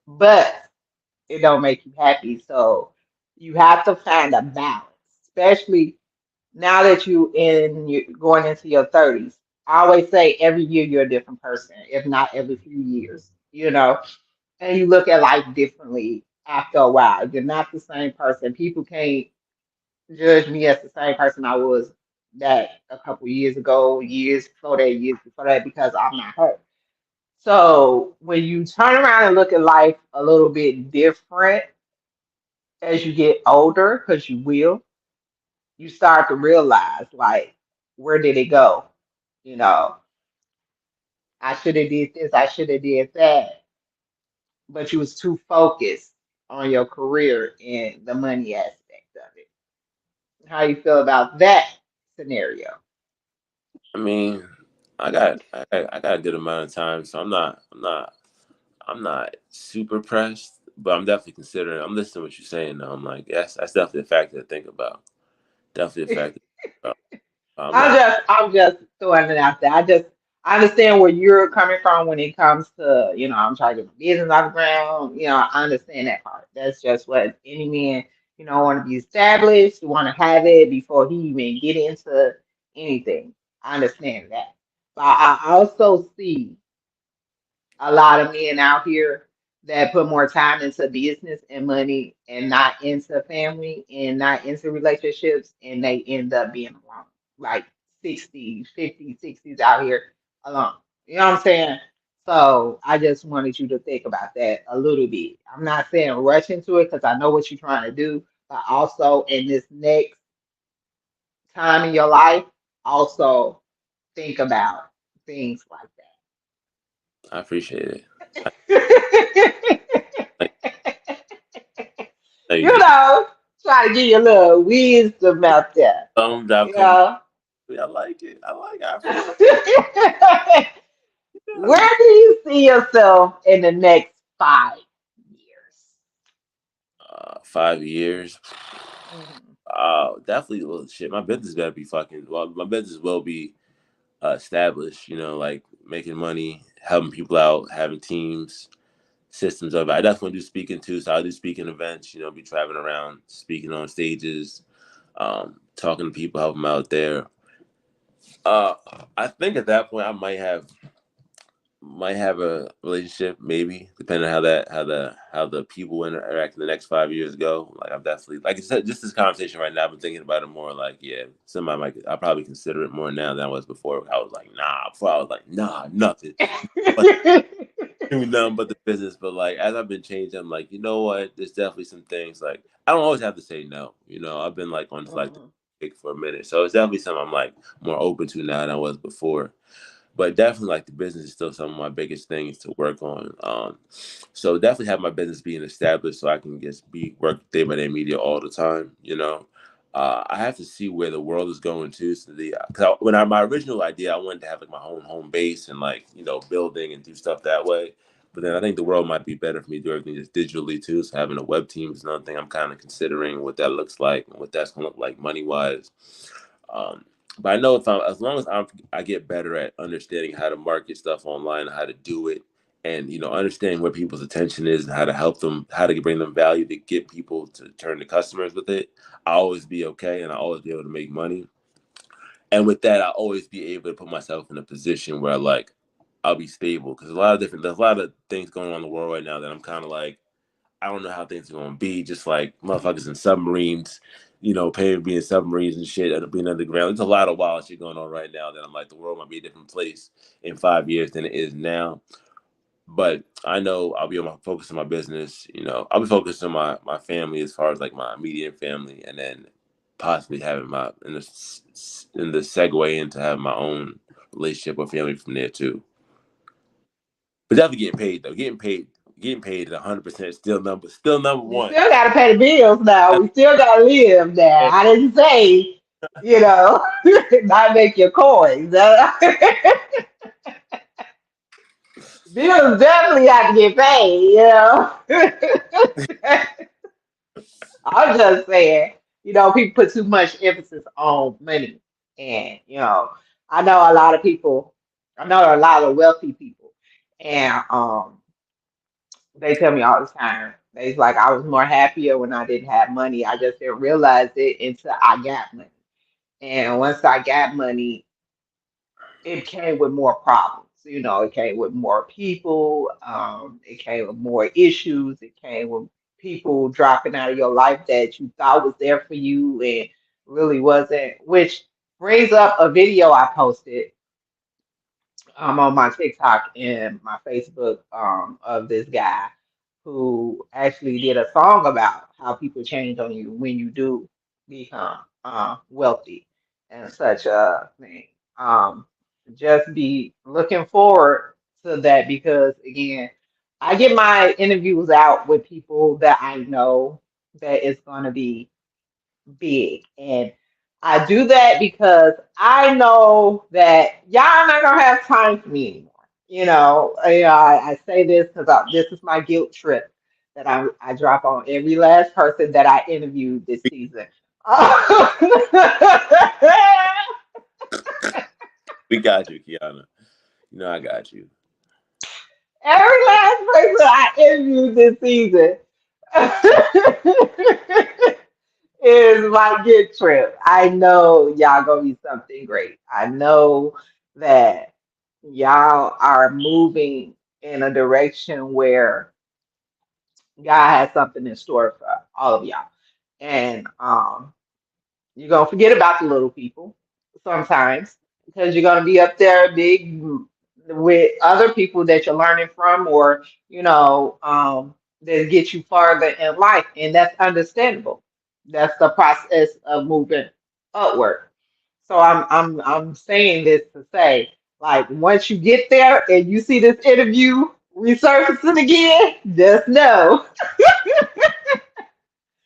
but it don't make you happy. So you have to find a balance, especially now that you going into your 30s. I always say every year you're a different person, if not every few years, and you look at life differently after a while. You're not the same person. People can't judge me as the same person I was that a couple years ago, years before that, because I'm not her. So when you turn around and look at life a little bit different as you get older, because you will, you start to realize like, where did it go? You know, I should have did this, I should have did that, but you was too focused on your career and the money aspect of it. How you feel about that scenario? I mean, I got a good amount of time, so I'm not super pressed, but I'm definitely considering. I'm listening to what you're saying though. I'm like, yes, that's definitely a factor to think about. Definitely a factor. To think about. I'm I'm like, just I'm just throwing it out there. I understand where you're coming from when it comes to, I'm trying to get my business off the ground. I understand that part. That's just what any man, want to be established, want to have it before he even get into anything. I understand that. But I also see a lot of men out here that put more time into business and money and not into family and not into relationships, and they end up being alone, like 60, 50, 60s out here alone. You know what I'm saying? So I just wanted you to think about that a little bit. I'm not saying rush into it because I know what you're trying to do, but also in this next time in your life, also think about things like I appreciate it. that. Like, like you you just know, try to give you a little wisdom out there. thumbs up You coming. know, I like it. I appreciate it. where do you see yourself in the next 5 years? 5 years. Mhm. Definitely. Well, shit, my business better be fucking. Well, my business will be established. Like making money, helping people out, having teams, systems of it. I definitely do speaking too, so I do speaking events. Be traveling around, speaking on stages, talking to people, helping them out there. Uh, I think at that point I might have a relationship, maybe depending on how the people interact in the next 5 years go. Like I'm definitely, like I said, just this conversation right now. I've been thinking about it more. Like, yeah, somebody might. I probably consider it more now than I was before. I was like, nah. Before I was like, nah, nothing. But do nothing but the business. But like as I've been changing, I'm like, you know what? There's definitely some things like I don't always have to say no. I've been like on like the Mhm. kick for a minute, so it's definitely something I'm like more open to now than I was before. But definitely like the business is still some of my biggest things to work on. So definitely have my business being established so I can just be work day by day media all the time. I have to see where the world is going to. So my original idea, I wanted to have like my own home base and like building and do stuff that way. But then I think the world might be better for me to do everything just digitally too. So having a web team is another thing I'm kind of considering what that looks like and what that's going to look like money wise. Um, but I know as long as I get better at understanding how to market stuff online, how to do it, and understanding where people's attention is and how to help them, how to bring them value to get people to turn to customers with it, I'll always be okay, and I'll always be able to make money. And with that, I'll always be able to put myself in a position where like I'll be stable because there's a lot of things going on in the world right now that I'm kind of like I don't know how things are gonna be. Just like motherfuckers in submarines, paying to be in submarines and shit, and being underground. There's a lot of wild shit going on right now that I'm like, the world might be a different place in 5 years than it is now. But I know I'll be focused on my business. I'll be focused on my family as far as like my immediate family, and then possibly having my in the segue into having my own relationship or family from there too. But definitely getting paid though. Getting paid getting paid at 100% still number You one. still got to pay the bills now. I, We still got to live now. and I didn't say, not make your coins. Bills definitely have to get paid. I'm just saying, people put too much emphasis on money. And, I know a lot of people, I know a lot of wealthy people, and they tell me all the time, they's like, I was more happier when I didn't have money. I just didn't realize it until I got money. And once I got money, it came with more problems. It came with more people. It came with more issues. It came with people dropping out of your life that you thought was there for you and really wasn't. Which brings up a video I posted on my TikTok and my Facebook of this guy who actually did a song about how people change on you when you do become wealthy and such a thing. Um, just be looking forward to that because again, I get my interviews out with people that I know that is going to be big. And I do that because I know that y'all not gonna have time for me anymore. I say this because this is my guilt trip that I drop on every last person that I interviewed this season. we got you, Kiana. I got you. Every last person I interviewed this season is my guilt trip. I know y'all gonna be something great. I know that y'all are moving in a direction where God has something in store for all of y'all. And you're gonna forget about the little people sometimes because you're gonna be up there big with other people that you're learning from, or that get you farther in life, and that's understandable. That's the process of moving upward. So I'm saying this to say, like, once you get there and you see this interview resurfacing again, just know.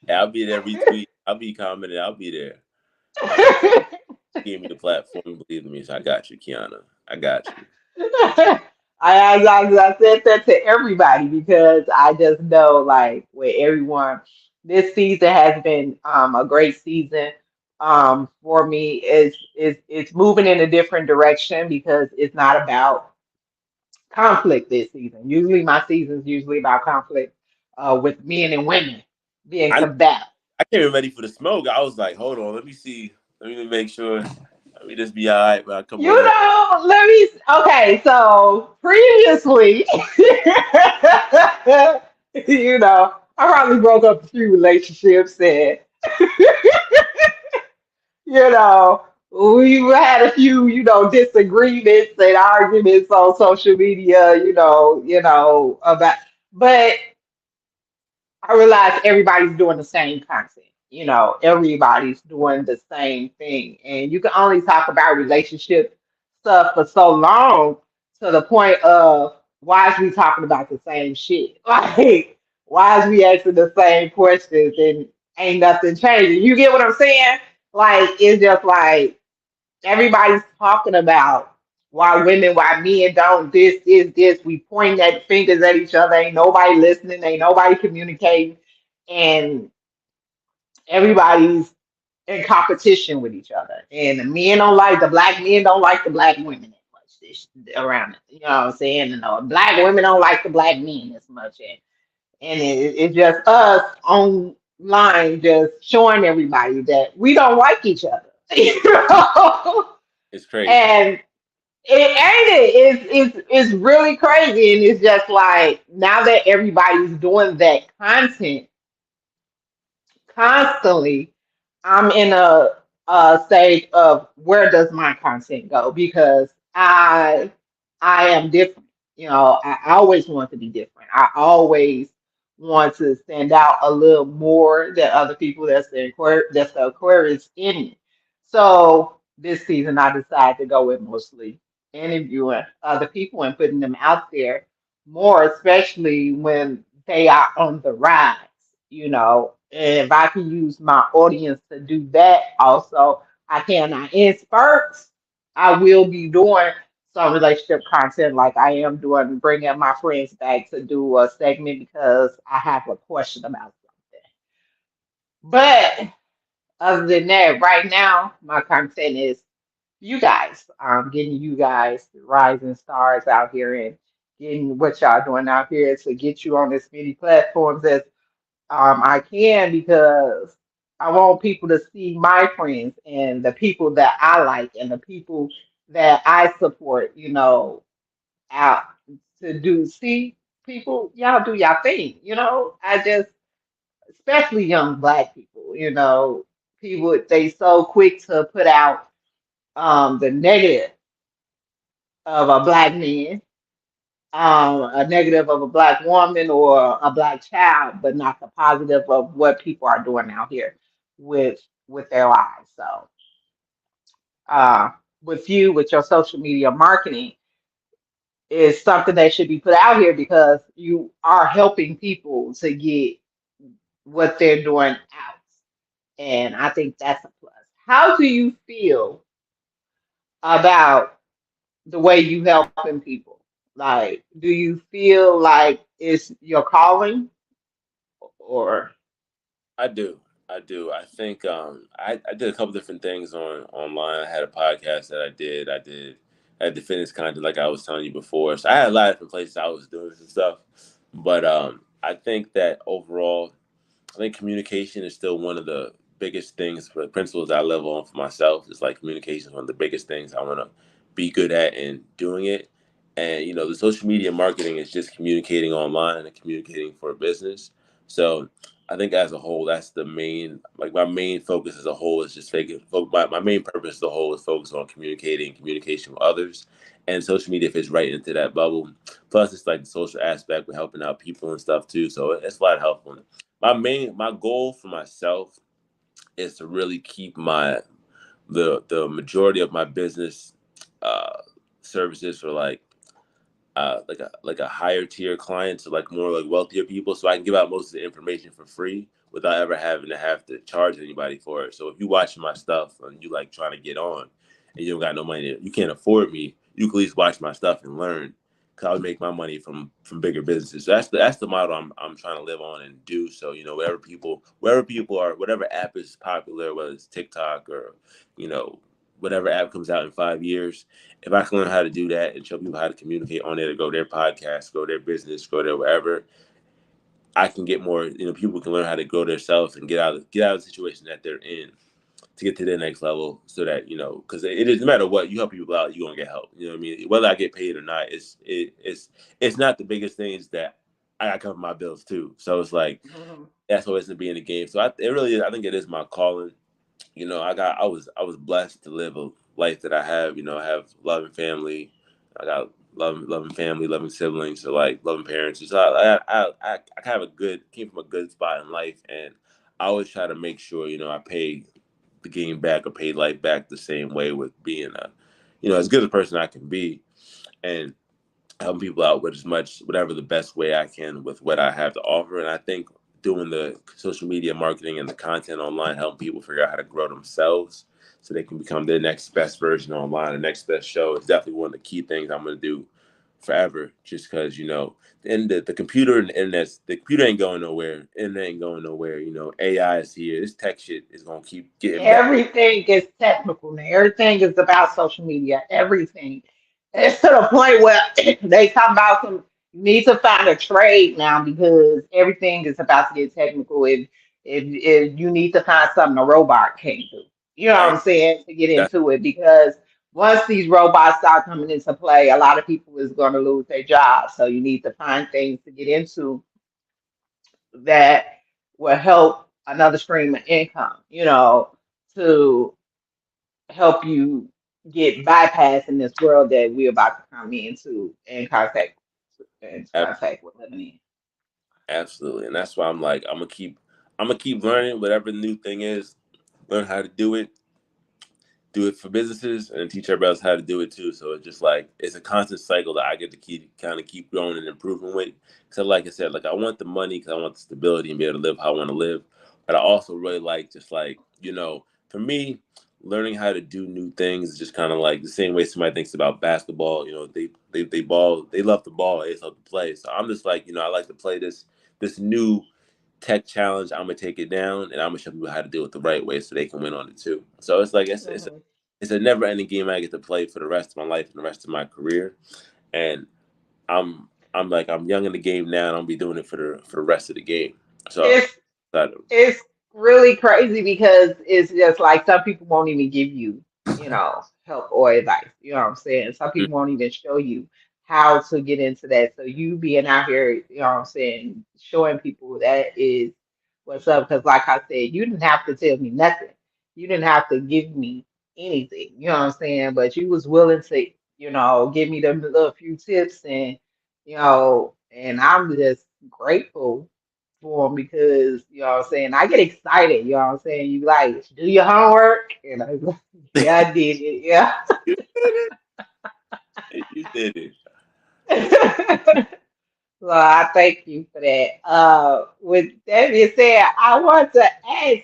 Yeah, I'll be there retweet. I'll be commenting. I'll be there. I got Give me the platform. Believe in me. So I got you, Kiana. I got you. I said that to everybody because I just know, like, with everyone, this season has been a great season for me. It's moving in a different direction because it's not about conflict this season. Usually, my season's usually about conflict with men and women being I combative. I came ready for the smoke. I was like, hold on, let me see. Let me make sure. Let me just be all right when I come on here. Okay, so previously, I probably broke up a few relationships and, you know, we had a few, disagreements and arguments on social media, about, but I realize everybody's doing the same content. Everybody's doing the same thing. And you can only talk about relationship stuff for so long to the point of why is we talking about the same shit? Like, why is we asking the same questions and ain't nothing changing? You get what I'm saying? Like, it's just like everybody's talking about why men don't this, is this. We point at fingers at each other. Ain't nobody listening. Ain't nobody communicating. And everybody's in competition with each other. And the black men don't like the black women as much around it. You know what I'm saying? And the black women don't like the black men as much. And it's just us online just showing everybody that we don't like each other. you know? It's crazy. And it's really crazy. And it's just like now that everybody's doing that content constantly, I'm in a stage of where does my content go? Because I am different. I always want to be different. I always want to stand out a little more than other people. That's the Aquarius in me. So this season, I decided to go with mostly interviewing other people and putting them out there more, especially when they are on the rise, you know. And if I can use my audience to do that also, I can. I in spurts, I will be doing some relationship content like I am doing, bringing my friends back to do a segment because I have a question about something. But other than that, right now, my content is you guys. Getting you guys rising stars out here and getting what y'all doing out here to get you on as many platforms as I can because I want people to see my friends and the people that I like and the people that I support, you know, out to do see people, y'all do y'all thing, you know. I just especially young black people, you know, people they so quick to put out the negative of a black man, a negative of a black woman or a black child, but not the positive of what people are doing out here with their lives. So, uh, with you, with your social media marketing, is something that should be put out here because you are helping people to get what they're doing out, and I think that's a plus. How do you feel about the way you helping people? Like, do you feel like it's your calling or I do. I do. I think I did a couple different things online. I had a podcast that I did. I had the fitness content like I was telling you before. So I had a lot of different places I was doing some stuff. But I think that overall I think communication is still one of the biggest things for the principles I live on for myself. It's like communication is one of the biggest things I want to be good at and doing it. And the social media marketing is just communicating online and communicating for a business. So I think as a whole, that's the main, like my main focus as a whole is just making, my main purpose as a whole is focus on communicating, communication with others. And social media fits right into that bubble. Plus, it's like the social aspect with helping out people and stuff too. So it's a lot of helpful. My goal for myself is to really keep the majority of my business uh services for like a higher tier clients, so like more like wealthier people, so I can give out most of the information for free without ever having to have to charge anybody for it. So if you watching my stuff and you like trying to get on and you don't got no money, you can't afford me, you can at least watch my stuff and learn. Cause I would make my money from bigger businesses. So that's the model I'm trying to live on and do. So wherever people are, whatever app is popular, whether it's TikTok or you know whatever app comes out in 5 years, if I can learn how to do that and show people how to communicate on there to grow their podcast, grow their business, grow their wherever, I can get more. People can learn how to grow themselves and get out of the situation that they're in to get to their next level. So that because it is no matter what you help people out, you're gonna get help. You know what I mean? Whether I get paid or not, it's not the biggest things that I got to cover my bills too. So it's like Mhm. that's always to be in the game. So it really is. I think it is my calling. I was blessed to live a life that I have. I have loving family. I got loving family, loving siblings, so like loving parents. So I kind of came from a good spot in life, and I always try to make sure I pay the game back or pay life back the same way with being as good a person I can be, and helping people out with whatever the best way I can with what I have to offer. And I think doing the social media marketing and the content online, helping people figure out how to grow themselves so they can become their next best version online, the next best show is definitely one of the key things I'm going to do forever. Just because and the computer and the internet, the computer ain't going nowhere. Internet ain't going nowhere. AI is here. This tech shit is going to keep getting better. Everything is technical now. Everything is about social media. Everything. It's to the point where they talk about some you need to find a trade now because everything is about to get technical. If you need to find something a robot can't do. You know what Right. I'm saying? To get That's into it because once these robots start coming into play, a lot of people is going to lose their jobs. So you need to find things to get into that will help another stream of income, you know, to help you get bypassed in this world that we're about to come into in contact with living in. absolutely. And that's why I'm like, I'm gonna keep learning whatever the new thing is, learn how to do it, do it for businesses and teach everybody else how to do it too. So it's just like it's a constant cycle that I get to keep growing and improving with. So like I said, like I want the money because I want the stability and be able to live how I want to live. But I also really like just like for me, learning how to do new things is just kind of like the same way somebody thinks about basketball. They love the ball, they just love to play. So I'm just like I like to play this new tech challenge. I'm gonna take it down and I'm gonna show people how to do it the right way so they can win on it too. So it's like Mhm. it's a never ending game I get to play for the rest of my life and the rest of my career. And I'm young in the game now and I'll be doing it for the rest of the game. So It's that it's really crazy because it's just like some people won't even give you, help or advice. You know what I'm saying? Some people won't even show you how to get into that. So you being out here, you know what I'm saying, showing people that is what's up. Because like I said, you didn't have to tell me nothing. You didn't have to give me anything. You know what I'm saying? But you was willing to, give me the little few tips and I'm just grateful for them because what I'm saying, I get excited, you know what I'm saying? You like do your homework and I was like, yeah, I did it, yeah. you did it. You did it. So I thank you for that. With that being said, I want to ask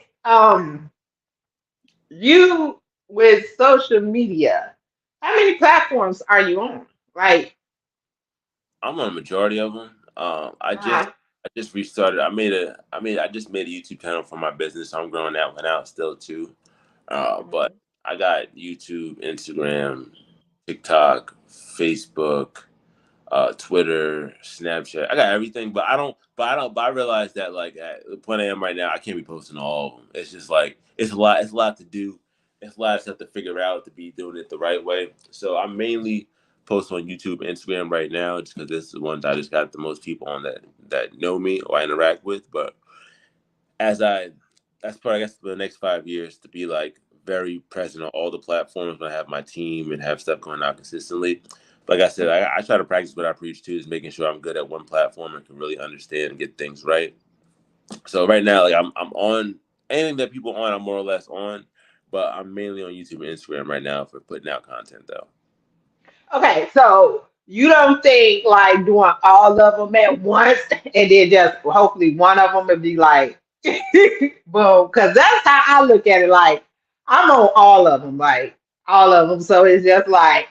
you with social media, how many platforms are you on? Like, I'm on a majority of them. uh, I just restarted. I just made a YouTube channel for my business. So I'm growing that one out still too. But mhm, I got YouTube, Instagram, TikTok, Facebook, Twitter, Snapchat. I got everything, but I don't. But I don't. But I realize that like at the point I am right now, I can't be posting all of them. It's just like it's a lot. It's a lot to do. It's a lot of stuff to figure out to be doing it the right way. So I'm mainly posting on YouTube and Instagram right now, just because this is the ones I just got the most people on that know me or I interact with. But as I that's probably I guess for the next 5 years to be like very present on all the platforms when I have my team and have stuff going out consistently. Like I said, I try to practice what I preach too, is making sure I'm good at one platform and can really understand and get things right. So right now, like I'm on anything that people on, I'm more or less on, but I'm mainly on YouTube and Instagram right now for putting out content though. okay, so you don't think like doing all of them at once and then just hopefully one of them would be like, boom, because that's how I look at it. Like, I'm on all of them, like, all of them. So it's just like,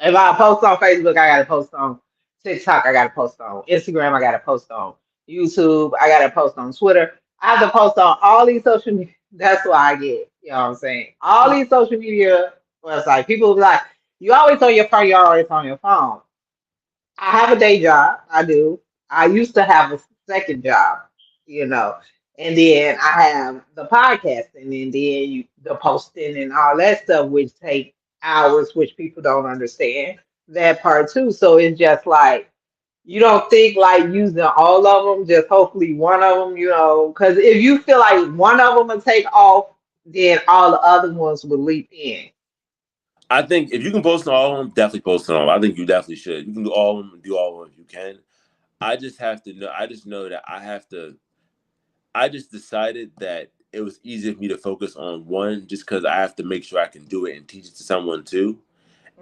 if I post on Facebook, I got to post on TikTok, I got to post on Instagram, I got to post on YouTube, I got to post on Twitter. I have to post on all these social media. That's why I get, you know what I'm saying? All these social media websites, people will be like, you always on your phone, you're always on your phone. I have a day job. I do. I used to have a second job, you know, and then I have the podcasting, and then the posting and all that stuff, which take hours, which people don't understand that part too. So it's just like you don't think like using all of them, just hopefully one of them, because if you feel like one of them will take off, then all the other ones will leap in. I think if you can post on all of them, definitely post on all. I think you definitely should. You can do all of them and do all of them if you can. I just have to know. I just know that I have to. I just decided that it was easier for me to focus on one just because I have to make sure I can do it and teach it to someone too.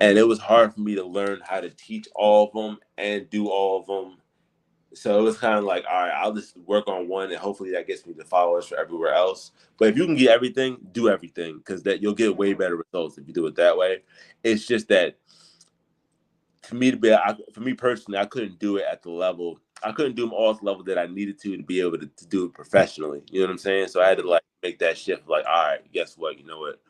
And it Mhm. was hard for me to learn how to teach all of them and do all of them. So it was kind of like, all right, I'll just work on one and hopefully that gets me the followers for everywhere else. But if you can get everything, do everything because that you'll get way Mhm. better results if you do it that way. It's just that for me personally, I couldn't do it at the level. I couldn't do them all at the level that I needed to be able to do it professionally. You know what I'm saying? So I had to Mhm. like make that shift. Like, all right, guess what? You know what?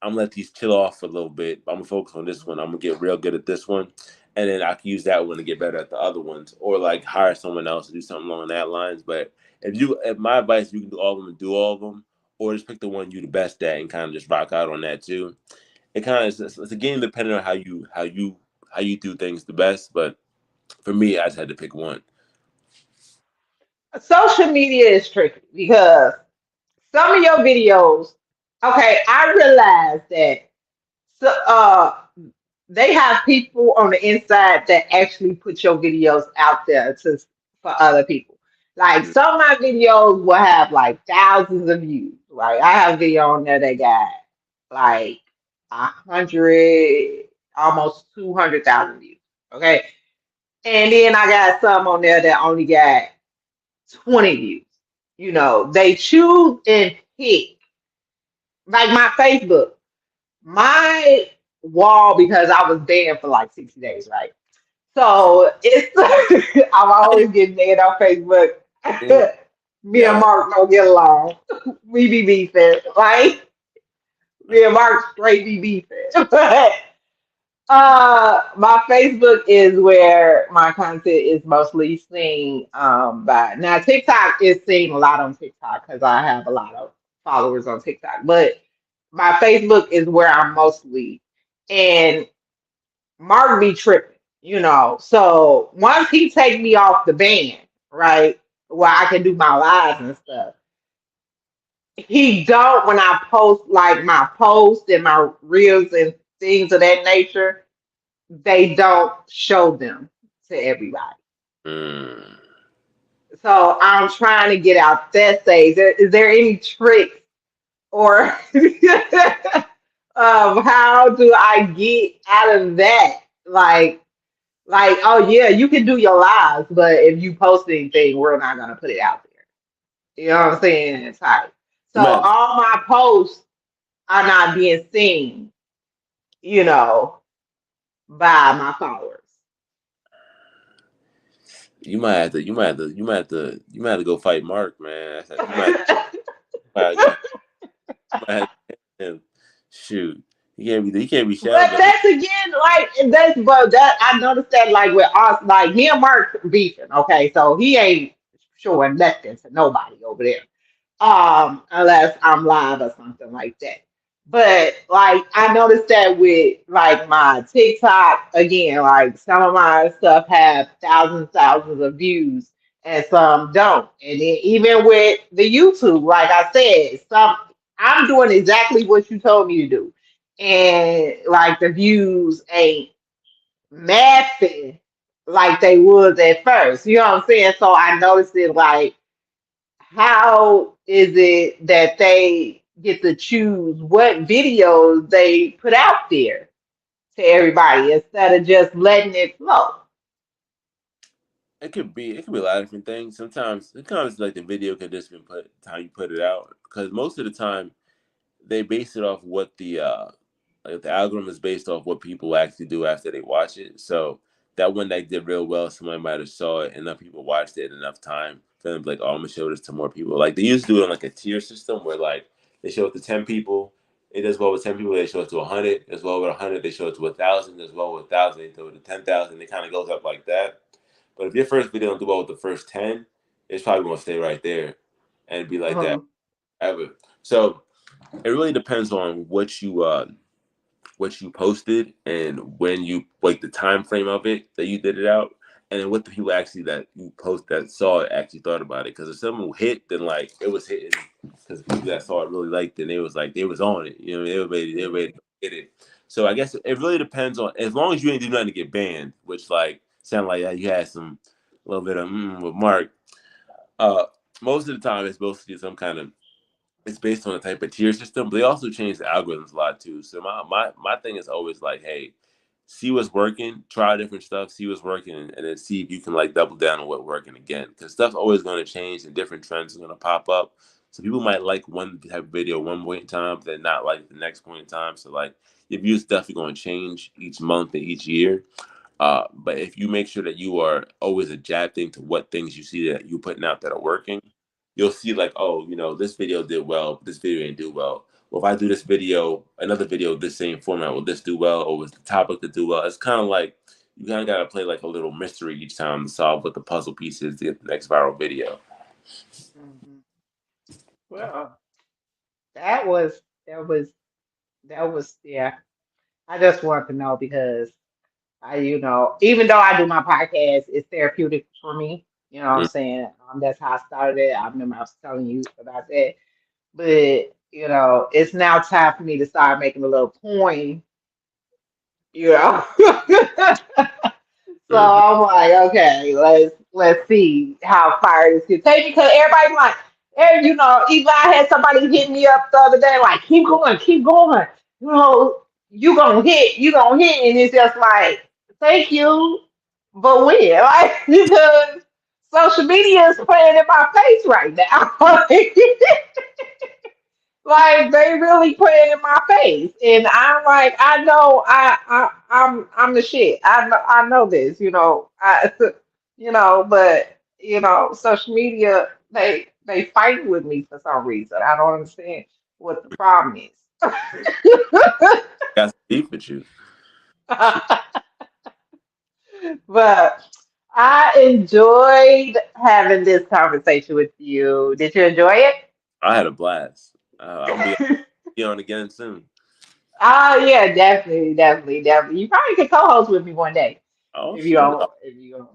I'm gonna let these chill off for a little bit. I'm gonna focus on this one. I'm gonna get real good at this one, and then I can use that one to get better at the other ones, or like hire someone else to do something along that lines. But if my advice, you can do all of them and do all of them, or just pick the one you the best at and kind of just rock out on that too. It kind of it's a game depending on how you do things the best. But for me, I just had to pick one. Social media is tricky because some of your videos, okay, I realize that so, they have people on the inside that actually put your videos out there for other people. Like Mm. some of my videos will have like thousands of views. Like I have a video on there that got like 100, almost 200,000 views. Okay. And then I got some on there that only got 20 views. You know, they choose and pick, like my Facebook, my wall, because I was banned for like 60 days, right? So it's, I'm always getting banned on Facebook. Mm, Me and yeah. Mark don't get along. We be beefing. Like, me and Mark straight be beefing. But my Facebook is where my content is mostly seen. By now TikTok is seen a lot on TikTok because I have a lot of followers on TikTok. But my Facebook is where I'm mostly, and Mark be tripping, you know. So once he take me off the band, right, where I can do my lives and stuff, he don't when I post like my posts and my reels and things of that nature, they don't show them to everybody. Mm. So I'm trying to get out that stage. Is there any tricks or how do I get out of that? Oh yeah, you can do your lives, but if you post anything, we're not gonna put it out there. You know what I'm saying? It's like You so might have to, all my posts are not being seen, you know, by my followers. you might have to go fight Mark, man. Might have, go, might have him. Shoot, he can't be But shouting at me. that's again like that's but that I noticed that like with us, like me and Mark beefing, okay, so he ain't showing nothing to nobody over there. Unless I'm live or something like that. But like I noticed that with like my TikTok again, like some of my stuff have thousands of views and some don't. And then even with the YouTube, like I said, some I'm doing exactly what you told me to do. And like the views ain't massive like they was at first. You know what I'm saying? So I noticed it like how is it that they get to choose what videos they put out there to everybody instead of just letting it flow? It could be a lot of different things. Sometimes like the video could just be put how you put it out because most of the time they base it off what like the algorithm is based off what people actually do after they watch it. So that one that did real well, somebody might have saw it, enough people watched it enough time for them to be like, oh, I'm gonna show this to more people. Like they used to do it on like a tier system where like they show it to 10 people. It does well with 10 people. They show it to 100. As well with 100, they show it to 1,000. As well with 1,000, they show it to 10,000. It kind of goes up like that. But if your first video don't do well with the first 10, it's probably gonna stay right there and be like that Mhm. ever. So it really depends on what you posted and when you like the time frame of it that you did it out, and then what the people actually that you post that saw it actually thought about it. Because if someone hit, then like it was hitting because people that saw it really liked it. And they was like they was on it. You know, they were ready to get it. So I guess it really depends on as long as you ain't do nothing to get banned, which like sound like you had some a little bit of with Mark. Uh, Most of the time it's mostly some kind of it's based on the type of tier system, but they also change the algorithms a lot too. So my thing is always like, hey, see what's working, try different stuff, see what's working, and then see if you can like double down on what's working again. Because stuff's always going to change and different trends are going to pop up. So people might like one type of video one point in time, but then not like the next point in time. So like your views definitely going to change each month and each year. But if you make sure that you are always adapting to what things you see that you're putting out that are working, you'll see like, oh, this video did well, but this video didn't do well. Well, if I do this video, another video, this same format, will this do well, or was the topic to do well? It's kind of like you kind of got to play like a little mystery each time to solve what the puzzle piece is to get the next viral video. Mhm. Well, that was that was that was yeah. I just wanted to know because even though I do my podcast, it's therapeutic for me. You know what I'm Mm. saying? That's how I started it. I remember I was telling you about that. But, it's now time for me to start making a little coin, you know. So Mhm. I'm like, okay, let's see how far this can take me because everybody's like, even I had somebody hit me up the other day, like, keep going, keep going. you know, you gonna hit, and it's just like, thank you, but when? Like, because social media is playing in my face right now. Like they really playing in my face, and I'm like, I know, I'm the shit. I know this, but social media they fight with me for some reason. I don't understand what the problem is. Got some beef with you. Shit, But I enjoyed having this conversation with you. Did you enjoy I had a blast. I'll it? be on again soon. Oh yeah, definitely, definitely, definitely. You probably could co-host with me one day Oh if you shit, don't. If you don't,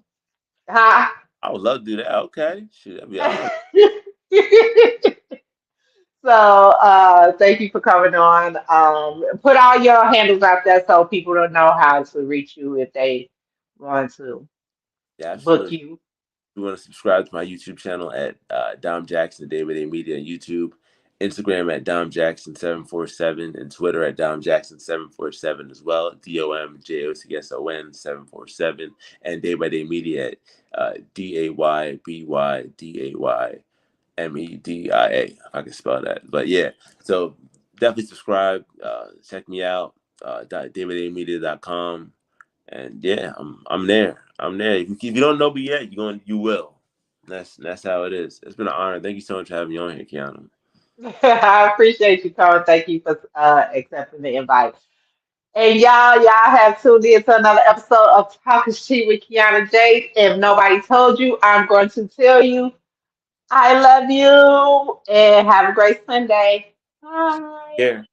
huh? I would love to do that. Okay, shit, that'd be awesome. So thank you for coming on. Put all your handles out there so people don't know how to reach you if they want to Yeah, book absolutely. you. You want to subscribe to my YouTube channel at Dom Jackson, Day by Day Media on YouTube, Instagram at Dom Jackson 747, and Twitter at Dom Jackson 747 as well. DOMJOCSON 747, and Day by Day Media at DAYBYDAYMEDIA. If I can spell that, but yeah. So definitely subscribe. Check me out. DayByDayMedia.com. And yeah, I'm there. I'm there. If you don't know me yet, you will. That's how it is. It's been an honor. Thank you so much for having me on here, Kiana. I appreciate you, Carl. Thank you for accepting the invite. And y'all have tuned in to another episode of Talking Shit with Kiana Jade. If nobody told you, I'm going to tell you. I love you and have a great Sunday. Bye. Care.